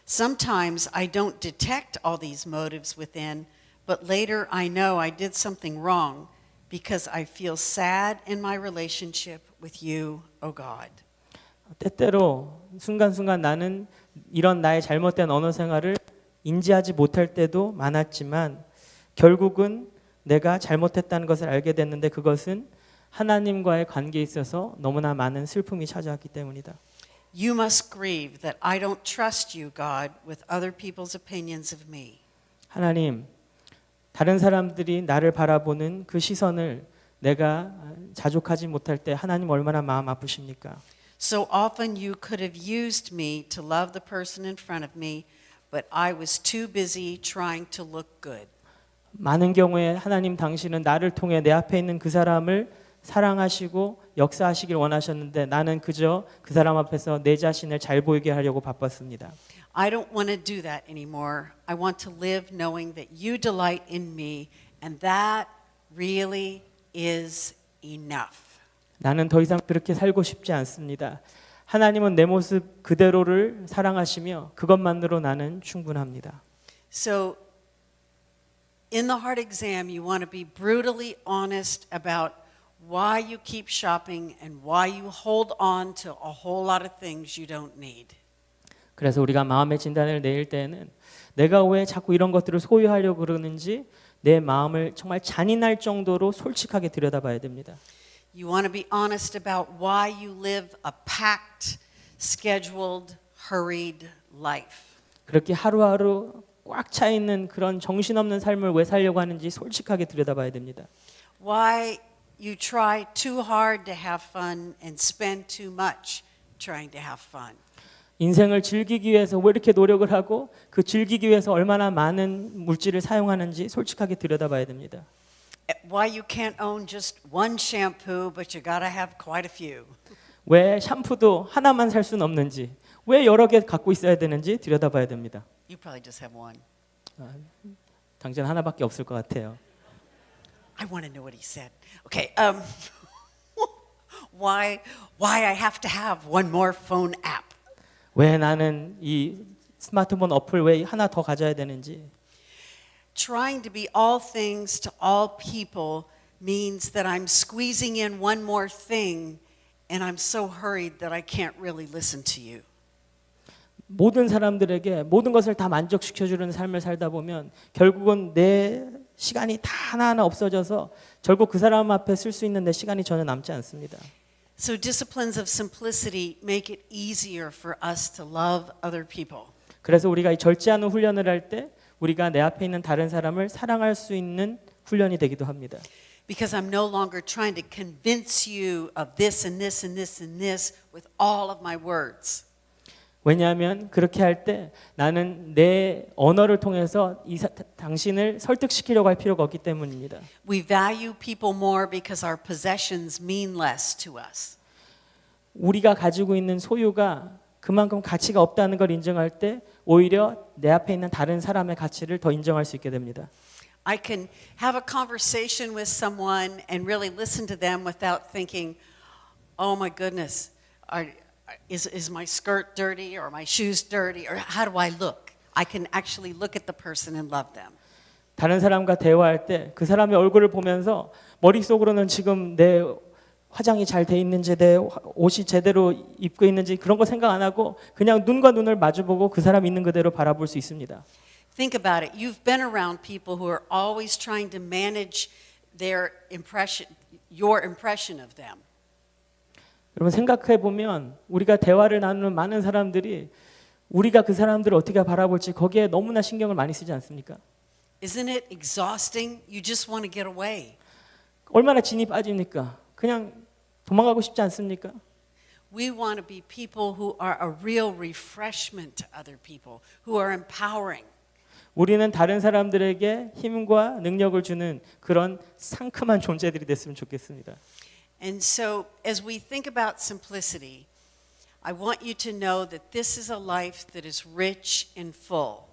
Sometimes I don't detect all these motives within, but later I know I did something wrong because I feel sad in my relationship with you, O God. 때때로 순간순간 나는 이런 나의 잘못된 언어 생활을 인지하지 못할 때도 많았지만 결국은 내가 잘못했다는 것을 알게 됐는데 그것은 하나님과의 관계에 있어서 너무나 많은 슬픔이 찾아왔기 때문이다. You must grieve that I don't trust you, God, with other people's opinions of me. 하나님, 다른 사람들이 나를 바라보는 그 시선을 내가 자족하지 못할 때 하나님 얼마나 마음 아프십니까? So often you could have used me to love the person in front of me, but I was too busy trying to look good. 많은 경우에 하나님 당신은 나를 통해 내 앞에 있는 그 사람을 사랑하시고 역사하시길 원하셨는데 나는 그저 그 사람 앞에서 내 자신을 잘 보이게 하려고 바빴습니다. I don't want to do that anymore. I want to live knowing that you delight in me, and that really is enough. 나는 더 이상 그렇게 살고 싶지 않습니다. 하나님은 내 모습 그대로를 사랑하시며 그것만으로 나는 충분합니다. So in the heart exam, you want to be brutally honest about why you keep shopping and why you hold on to a whole lot of things you don't need. 그래서 우리가 마음의 진단을 내릴 때에는 내가 왜 자꾸 이런 것들을 소유하려고 그러는지 내 마음을 정말 잔인할 정도로 솔직하게 들여다봐야 됩니다. You want to be honest about why you live a packed, scheduled, hurried life. 그렇게 하루하루 꽉 차 있는 그런 정신없는 삶을 왜 살려고 하는지 솔직하게 들여다봐야 됩니다. Why you try too hard to have fun and spend too much trying to have fun. 인생을 즐기기 위해서 왜 이렇게 노력을 하고 그 즐기기 위해서 얼마나 많은 물질을 사용하는지 솔직하게 들여다봐야 됩니다. Why you can't own just one shampoo, but you gotta have quite a few. 왜 샴푸도 하나만 살 수는 없는지, 왜 여러 개 갖고 있어야 되는지 들여다봐야 됩니다. You probably just have one. 당장 하나밖에 없을 것 같아요. I want to know what he said. Okay. why I have to have one more phone app. 왜 나는 이 스마트폰 어플 왜 하나 더 가져야 되는지. Trying to be all things to all people means that I'm squeezing in one more thing and I'm so hurried that I can't really listen to you. 모든 사람들에게 모든 것을 다 만족시켜주는 삶을 살다 보면 결국은 내 시간이 다 하나하나 없어져서 결국 그 사람 앞에 쓸 수 있는 내 시간이 전혀 남지 않습니다. So disciplines of simplicity make it easier for us to love other people. 그래서 우리가 이 절제하는 훈련을 할 때 우리가 내 앞에 있는 다른 사람을 사랑할 수 있는 훈련이 되기도 합니다. Because I'm no longer trying to convince you of this and this and this and this with all of my words. 왜냐하면 그렇게 할 때 나는 내 언어를 통해서 당신을 설득시키려고 할 필요가 없기 때문입니다. We value people more because our possessions mean less to us. 우리가 가지고 있는 소유가 그만큼 가치가 없다는 걸 인정할 때 오히려 내 앞에 있는 다른 사람의 가치를 더 인정할 수 있게 됩니다. I can have a conversation with someone and really listen to them without thinking, oh my goodness, is my skirt dirty or my shoes dirty or how do I look? I can actually look at the person and love them. 다른 사람과 대화할 때 그 사람의 얼굴을 보면서 머릿속으로는 지금 내 화장이 잘 돼 있는지 내 옷이 제대로 입고 있는지 그런 거 생각 안 하고 그냥 눈과 눈을 마주보고 그 사람 있는 그대로 바라볼 수 있습니다. Think about it. You've been around people who are always trying to manage their impression, your impression of them. 여러분 생각해 보면 우리가 대화를 나누는 많은 사람들이 우리가 그 사람들을 어떻게 바라볼지 거기에 너무나 신경을 많이 쓰지 않습니까? Isn't it exhausting? You just want to get away. 얼마나 진이 빠집니까? 그냥 도망가고 싶지 않습니까? We want to be people who are a real refreshment to other people, who are empowering. 우리는 다른 사람들에게 힘과 능력을 주는 그런 상큼한 존재들이 됐으면 좋겠습니다. And so, as we think about simplicity, I want you to know that this is a life that is rich and full.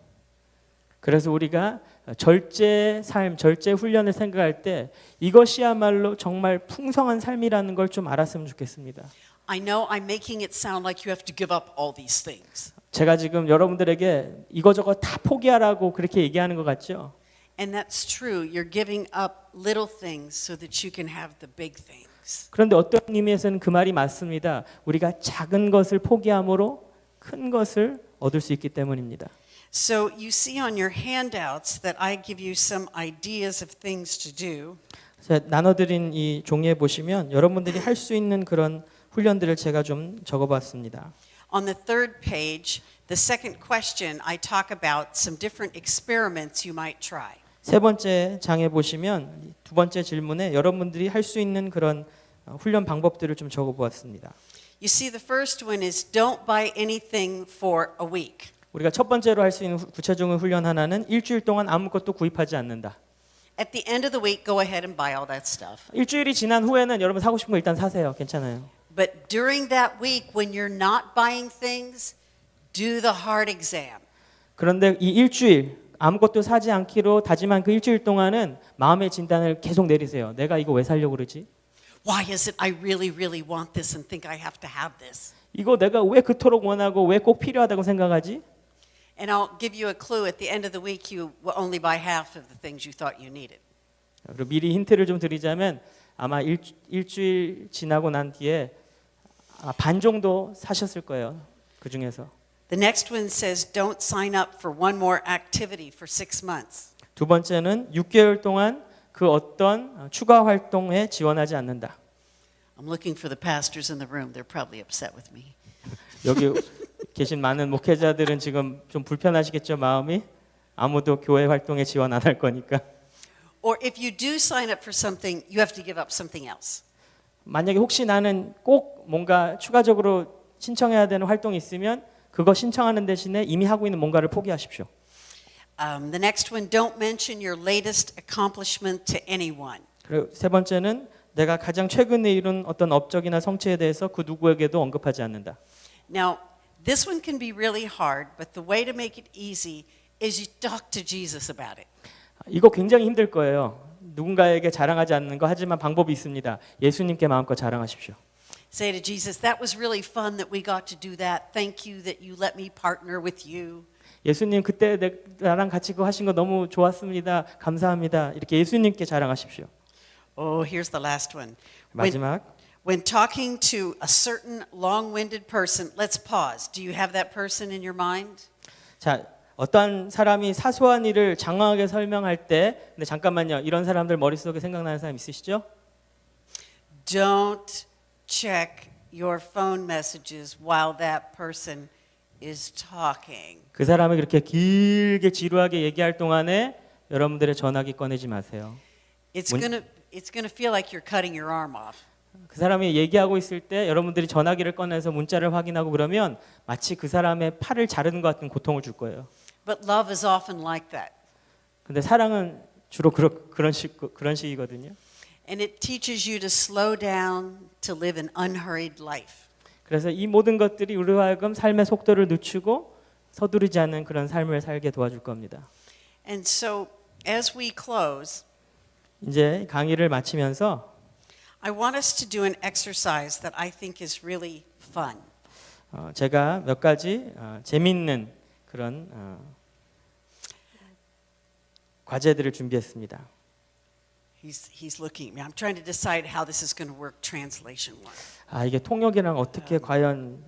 그래서 우리가 절제 삶, 절제 훈련을 생각할 때 이것이야말로 정말 풍성한 삶이라는 걸 좀 알았으면 좋겠습니다. I know I'm making it sound like you have to give up all these things. 제가 지금 여러분들에게 이거저거 다 포기하라고 그렇게 얘기하는 것 같죠? And that's true. You're giving up little things so that you can have the big things. 그런데 어떤 의미에서는 그 말이 맞습니다. 우리가 작은 것을 포기함으로 큰 것을 얻을 수 있기 때문입니다. So you see on your handouts that I give you some ideas of things to do. 나눠드린 이 종이에 보시면 여러분들이 할 수 있는 그런 훈련들을 제가 좀 적어봤습니다. On the third page, the second question, I talk about some different experiments you might try. 세 번째 장에 보시면 두 번째 질문에 여러분들이 할 수 있는 그런 훈련 방법들을 좀 적어보았습니다. You see, the first one is don't buy anything for a week. 우리가 첫 번째로 할 수 있는 구체적인 훈련 하나는 일주일 동안 아무것도 구입하지 않는다. At the end of the week, go ahead and buy all that stuff. 일주일이 지난 후에는 여러분 사고 싶은 거 일단 사세요. 괜찮아요. But during that week, when you're not buying things, do the heart exam. 그런데 이 일주일 아무것도 사지 않기로 다짐한 그 일주일 동안은 마음의 진단을 계속 내리세요. 내가 이거 왜 사려고 그러지? Why is it I really, really want this and think I have to have this? 이거 내가 왜 그토록 원하고 왜 꼭 필요하다고 생각하지? And I'll give you a clue. At the end of the week, you will only buy half of the things you thought you needed. 그리고 미리 힌트를 좀 드리자면 아마 일주일 지나고 난 뒤에 반 정도 사셨을 거예요. 그 중에서. The next one says don't sign up for one more activity for 6 months. 두 번째는 6개월 동안 그 어떤 추가 활동에 지원하지 않는다. I'm looking for the pastors in the room. They're probably upset with me. 여기 계신 많은 목회자들은 지금 좀 불편하시겠죠, 마음이? 아무도 교회 활동에 지원 안 할 거니까. Or if you do sign up for something, you have to give up something else. 만약에 혹시 나는 꼭 뭔가 추가적으로 신청해야 되는 활동이 있으면 그거 신청하는 대신에 이미 하고 있는 뭔가를 포기하십시오. The next one, don't mention your latest accomplishment to anyone. 그리고 세 번째는 내가 가장 최근에 이룬 어떤 업적이나 성취에 대해서 그 누구에게도 언급하지 않는다. Now, this one can be really hard, but the way to make it easy is you talk to Jesus about it. 이거 굉장히 힘들 거예요. 누군가에게 자랑하지 않는 거 하지만 방법이 있습니다. 예수님께 마음껏 자랑하십시오. Say to Jesus, that was really fun that we got to do that. Thank you that you let me partner with you. 예수님 그때 나랑 같이 그거 하신 거 너무 좋았습니다. 감사합니다. 이렇게 예수님께 자랑하십시오. Oh, here's the last one. When, 마지막 when talking to a certain long-winded person, let's pause. Do you have that person in your mind? 자, 어떤 사람이 사소한 일을 장황하게 설명할 때 근데 잠깐만요. 이런 사람들 머릿속에 생각나는 사람 있으시죠? Don't check your phone messages while that person is talking. 그 사람이 그렇게 길게 지루하게 얘기할 동안에 여러분들의 전화기 꺼내지 마세요. It's gonna feel like you're cutting your arm off. 그 사람이 얘기하고 있을 때 여러분들이 전화기를 꺼내서 문자를 확인하고 그러면 마치 그 사람의 팔을 자르는 것 같은 고통을 줄 거예요. But love is often like that. 근데 사랑은 주로 그런 식이거든요. And it teaches you to slow down, to live an unhurried life. 그래서 이 모든 것들이 우리로 하여금 삶의 속도를 늦추고 서두르지 않는 그런 삶을 살게 도와줄 겁니다. And so, as we close, 이제 강의를 마치면서 I want us to do an exercise that I think is really fun. 제가 몇 가지 재미있는 그런 과제들을 준비했습니다. He's looking at me. I'm trying to decide how this is going to work translation-wise. 이게 통역이랑 어떻게 과연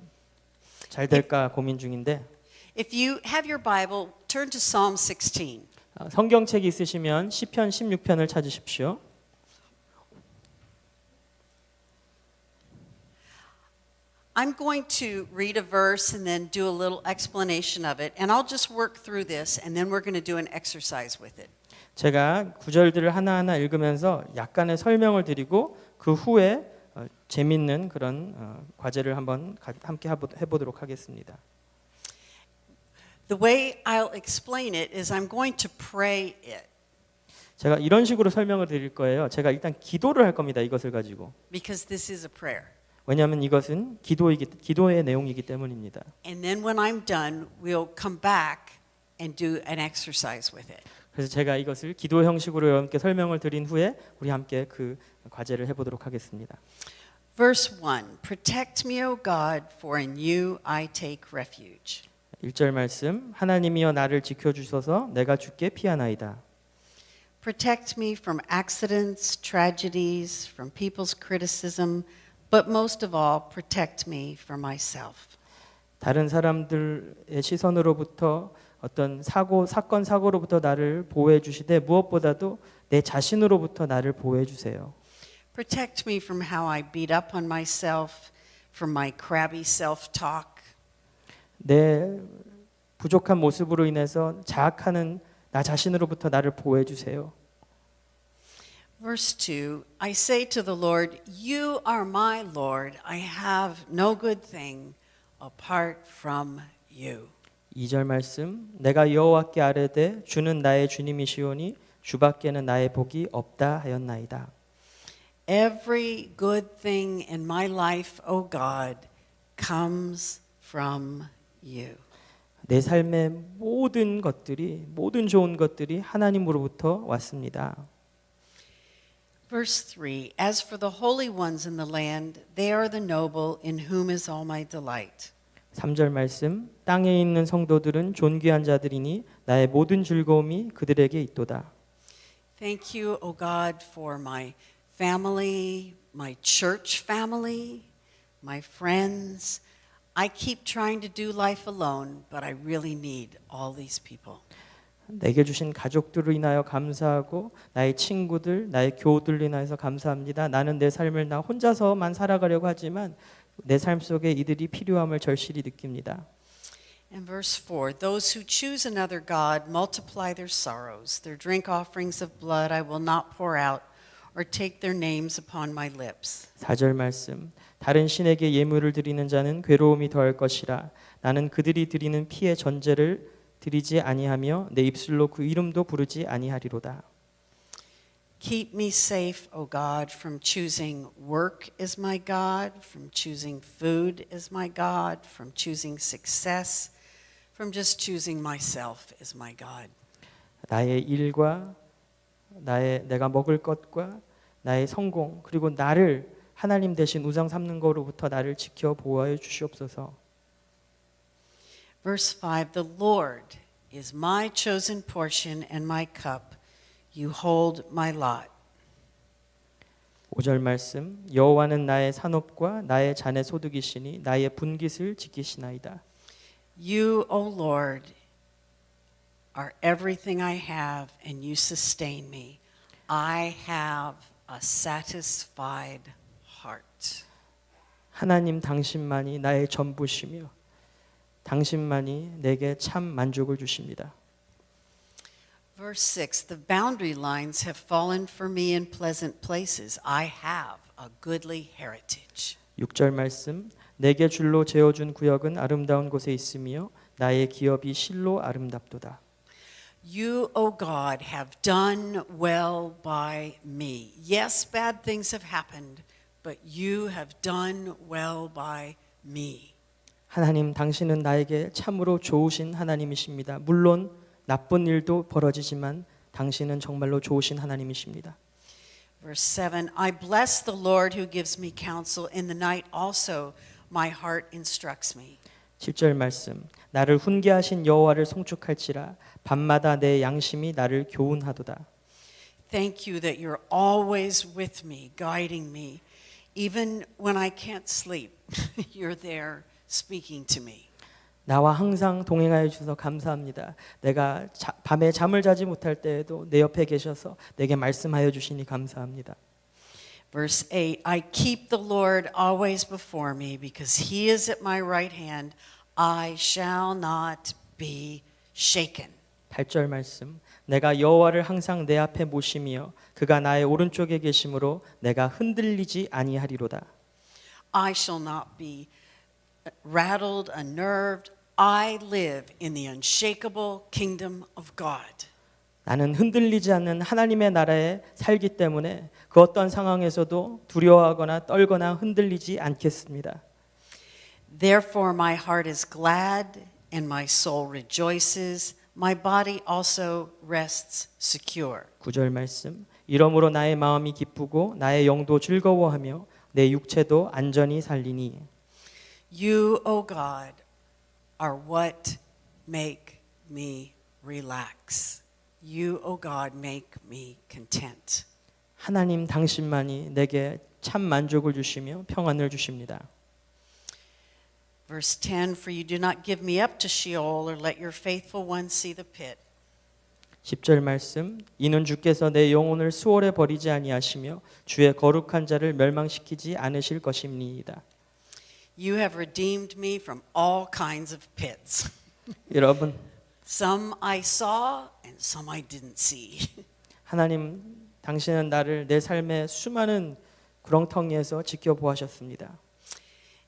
잘 될까 고민 중인데 If you have your Bible, turn to Psalm 16. 성경책이 있으시면 시편 16편을 찾으십시오. I'm going to read a verse and then do a little explanation of it, and I'll just work through this, and then we're going to do an exercise with it. 제가 구절들을 하나하나 읽으면서 약간의 설명을 드리고 그 후에 재밌는 그런 과제를 한번 함께 해보도록 하겠습니다. The way I'll explain it is I'm going to pray it. 제가 이런 식으로 설명을 드릴 거예요. 제가 일단 기도를 할 겁니다. 이것을 가지고. Because this is a prayer. 왜냐하면 이것은 기도의 내용이기 때문입니다. And then when I'm done, we'll come back and do an exercise with it. 그래서 제가 이것을 기도 형식으로 여러분께 설명을 드린 후에 우리 함께 그 과제를 해보도록 하겠습니다. Verse 1. Protect me, O God, for in you I take refuge. 1절 말씀 하나님이여 나를 지켜주소서 내가 주께 피하나이다. Protect me from accidents, tragedies, from people's criticism, but most of all, protect me from myself. 다른 사람들의 시선으로부터 어떤 사건 사고로부터 나를 보호해 주시되 무엇보다도 내 자신으로부터 나를 보호해 주세요. Protect me from how I beat up on myself, from my crabby self-talk. 내 부족한 모습으로 인해서 자학하는 나 자신으로부터 나를 보호해 주세요. Verse 2, I say to the Lord, you are my Lord. I have no good thing apart from you. 2절 말씀 내가 여호와께 아뢰되 주는 나의 주님이시오니 주밖에는 나의 복이 없다 하였나이다. Every good thing in my life, O God, comes from you. 내 삶의 모든 좋은 것들이 하나님으로부터 왔습니다. Verse 3, as for the holy ones in the land, they are the noble in whom is all my delight. 3절 말씀 땅에 있는 성도들은 존귀한 자들이니 나의 모든 즐거움이 그들에게 있도다. Thank you, O God, for my family, my church family, my friends. I keep trying to do life alone, but I really need all these people. 내게 주신 가족들을 인하여 감사하고 나의 친구들, 나의 교우들을 인하여서 감사합니다. 나는 내 삶을 나 혼자서만 살아가려고 하지만 내 삶 속에 이들이 필요함을 절실히 느낍니다. And verse 4, those who choose another god multiply their sorrows. Their drink offerings of blood I will not pour out or take their names upon my lips. 4절 말씀 다른 신에게 예물을 드리는 자는 괴로움이 더할 것이라 나는 그들이 드리는 피의 전제를 드리지 아니하며 내 입술로 그 이름도 부르지 아니하리로다. Keep me safe, O God, from choosing work as my God, from choosing food as my God, from choosing success, from just choosing myself as my God. 나의 일과 내가 먹을 것과 나의 성공 그리고 나를 하나님 대신 우상 삼는 거로부터 나를 지켜 보호하여 주시옵소서. Verse 5, The Lord is my chosen portion and my cup. You hold my lot. 5절 말씀 여호와는 나의 산업과 나의 잔의 소득이시니 나의 분깃을 지키시나이다. You, O Lord, are everything I have, and you sustain me. I have a satisfied heart. 하나님 당신만이 나의 전부시며 당신만이 내게 참 만족을 주십니다. Verse 6, The boundary lines have fallen for me in pleasant places. I have a goodly heritage. 6절 말씀 내게 줄로 재어준 구역은 아름다운 곳에 있으며 나의 기업이 실로 아름답도다. You, O God, have done well by me. Yes, bad things have happened, but you have done well by me. 하나님 당신은 나에게 참으로 좋으신 하나님이십니다. 물론 나쁜 일도 벌어지지만 당신은 정말로 좋으신 하나님이십니다. Verse 7, I bless the Lord who gives me counsel. In the night also my heart instructs me. 7절 말씀 나를 훈계하신 여호와를 송축할지라 밤마다 내 양심이 나를 교훈하도다. Thank you that you're always with me, guiding me. Even when I can't sleep, you're there speaking to me. 나와 항상 동행하여 주셔서 감사합니다. 내가 밤에 잠을 자지 못할 때에도 내 옆에 계셔서 내게 말씀하여 주시니 감사합니다. Verse 8, I keep the Lord always before me because he is at my right hand. I shall not be shaken. 8절 말씀 내가 여호와를 항상 내 앞에 모시며 그가 나의 오른쪽에 계심으로 내가 흔들리지 아니하리로다. I shall not be rattled, unnerved. I live in the unshakable kingdom of God. 나는 흔들리지 않는 하나님의 나라에 살기 때문에 그 어떤 상황에서도 두려워하거나 떨거나 흔들리지 않겠습니다. Therefore my heart is glad and my soul rejoices. My body also rests secure. 9절 말씀 이러므로 나의 마음이 기쁘고 나의 영도 즐거워하며 내 육체도 안전히 살리니. You, O God, are what make me relax. You, O God, make me content. 하나님 당신만이 내게 참 만족을 주시며 평안을 주십니다. Verse 10, For you do not give me up to Sheol or let your faithful ones see the pit. 10절 말씀 이는 주께서 내 영혼을 수월에 버리지 아니하시며 주의 거룩한 자를 멸망시키지 않으실 것입니다. You have redeemed me from all kinds of pits. 여러분 Some I saw and some I didn't see. 하나님 당신은 나를 내 삶의 수많은 구렁텅이에서 지켜보셨습니다.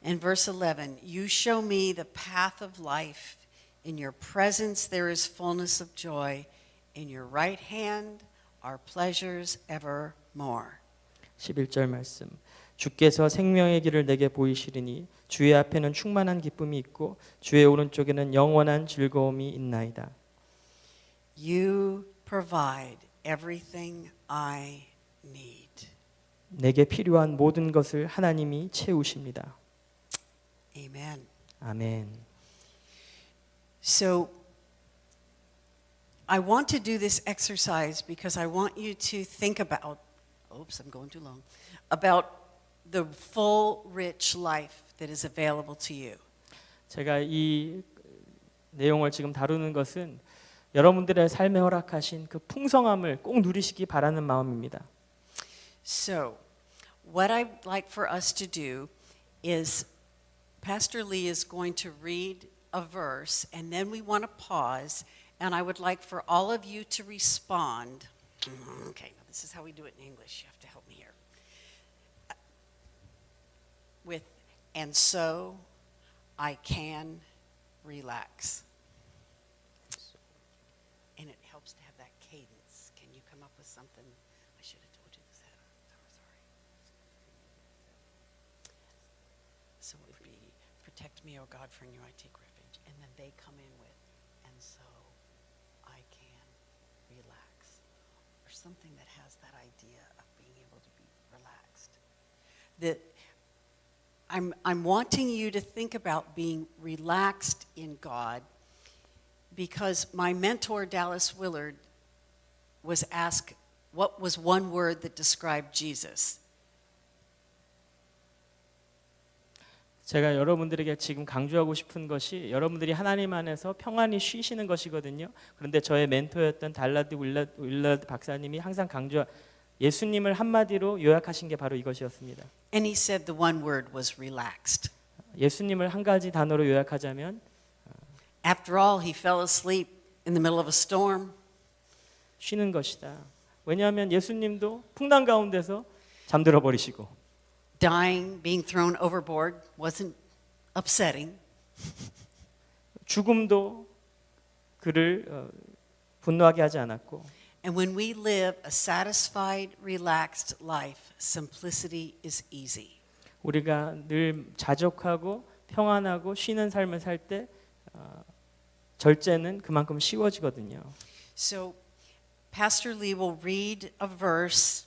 And verse 11, You show me the path of life. In your presence there is fullness of joy. In your right hand are pleasures evermore. 11절 말씀 주께서 생명의 길을 내게 보이시리니 주의 앞에는 충만한 기쁨이 있고 주의 오른쪽에는 영원한 즐거움이 있나이다. You provide everything I need. 내게 필요한 모든 것을 하나님이 채우십니다. Amen. 아멘. So I want to do this exercise because I want you to think about, oops, I'm going too long, about the full, rich life that is available to you. 제가 이 내용을 지금 다루는 것은 여러분들의 삶에 허락하신 그 풍성함을 꼭 누리시기 바라는 마음입니다. So, what I'd like for us to do is Pastor Lee is going to read a verse, and then we want to pause, and I would like for all of you to respond. Okay, now this is how we do it in English. You have to help me here. With, and so I can relax. And it helps to have that cadence. Can you come up with something? I should have told you this ahead of time. Sorry. So it would be, protect me, O God, for in you I take refuge. And then they come in with, and so I can relax. Or something that has that idea of being able to be relaxed. that I'm wanting you to think about being relaxed in God, because my mentor, Dallas Willard, was asked, what was one word that described Jesus? 제가 여러분들에게 지금 강조하고 싶은 것이 여러분들이 하나님 안에서 평안히 쉬시는 것이거든요. 그런데 저의 멘토였던 달라드 윌러드 박사님이 항상 예수님을 한마디로 요약하신 게 바로 이것이었습니다. And he said the one word was relaxed. 예수님을 한 가지 단어로 요약하자면 After all, he fell asleep in the middle of a storm. 쉬는 것이다. 왜냐하면 예수님도 풍랑 가운데서 잠들어 버리시고 Dying, being thrown overboard wasn't upsetting. 죽음도 그를 분노하게 하지 않았고 And when we live a satisfied, relaxed life, simplicity is easy. 우리가 늘 자족하고 평안하고 쉬는 삶을 살 때 절제는 그만큼 쉬워지거든요. So Pastor Lee will read a verse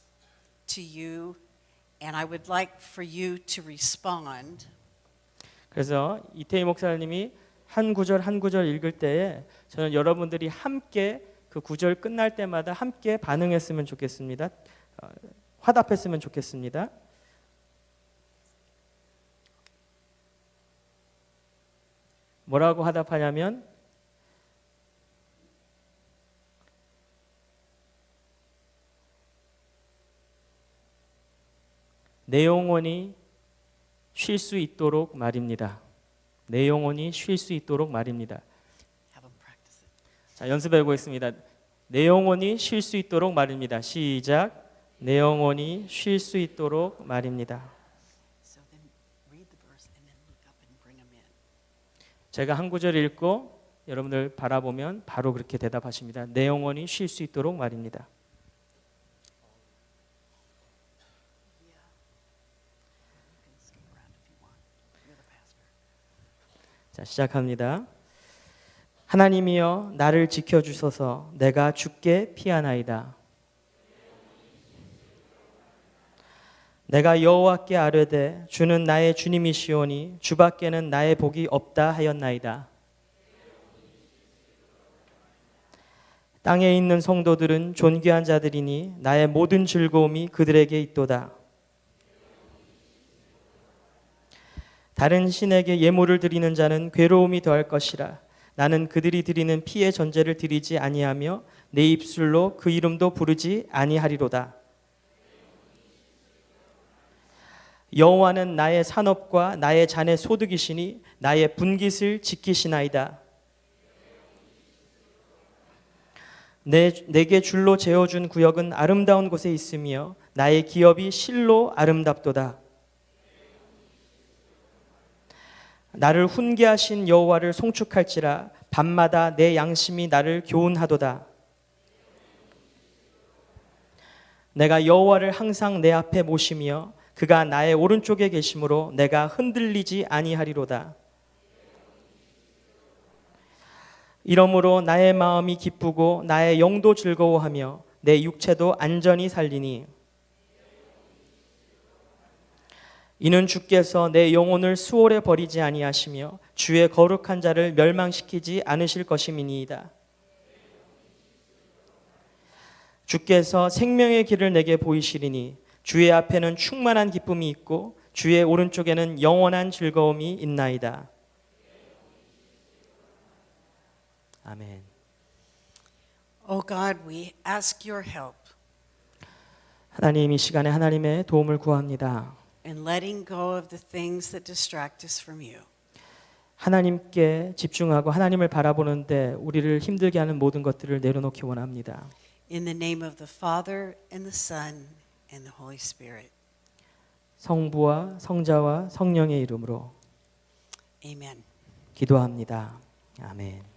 to you, and I would like for you to respond. 그래서 이태희 목사님이 한 구절 한 구절 읽을 때에 저는 여러분들이 함께 그 구절 끝날 때마다 함께 반응했으면 좋겠습니다. 화답했으면 좋겠습니다. 뭐라고 화답하냐면 내 영혼이 쉴 수 있도록 말입니다. 내 영혼이 쉴 수 있도록 말입니다. Have them practice it. 자, 연습해 보겠습니다. 내 영혼이 쉴 수 있도록 말입니다. 시작. 내 영혼이 쉴 수 있도록 말입니다. So then read the verse and then look up and bring them in. 제가 한 구절 읽고 여러분들 바라보면 바로 그렇게 대답하십니다. 내 영혼이 쉴 수 있도록 말입니다. 자, 시작합니다. 하나님이여 나를 지켜주소서. 내가 주께 피하나이다. 내가 여호와께 아뢰되 주는 나의 주님이시오니 주밖에는 나의 복이 없다 하였나이다. 땅에 있는 성도들은 존귀한 자들이니 나의 모든 즐거움이 그들에게 있도다. 다른 신에게 예물을 드리는 자는 괴로움이 더할 것이라. 나는 그들이 드리는 피의 전제를 드리지 아니하며 내 입술로 그 이름도 부르지 아니하리로다. 여호와는 나의 산업과 나의 잔의 소득이시니 나의 분깃을 지키시나이다. 내게 줄로 재어준 구역은 아름다운 곳에 있으며 나의 기업이 실로 아름답도다. 나를 훈계하신 여호와를 송축할지라. 밤마다 내 양심이 나를 교훈하도다. 내가 여호와를 항상 내 앞에 모시며 그가 나의 오른쪽에 계심으로 내가 흔들리지 아니하리로다. 이러므로 나의 마음이 기쁘고 나의 영도 즐거워하며 내 육체도 안전히 살리니 이는 주께서 내 영혼을 수월에 버리지 아니하시며 주의 거룩한 자를 멸망시키지 않으실 것임이니이다. 주께서 생명의 길을 내게 보이시리니 주의 앞에는 충만한 기쁨이 있고 주의 오른쪽에는 영원한 즐거움이 있나이다. 아멘. Oh God, we ask your help 하나님, 이 시간에 하나님의 도움을 구합니다. in letting go of the things that distract us from you. 하나님께 집중하고 하나님을 바라보는데 우리를 힘들게 하는 모든 것들을 내려놓기 원합니다. In the name of the Father and the Son and the Holy Spirit. 성부와 성자와 성령의 이름으로 Amen. 기도합니다. 아멘.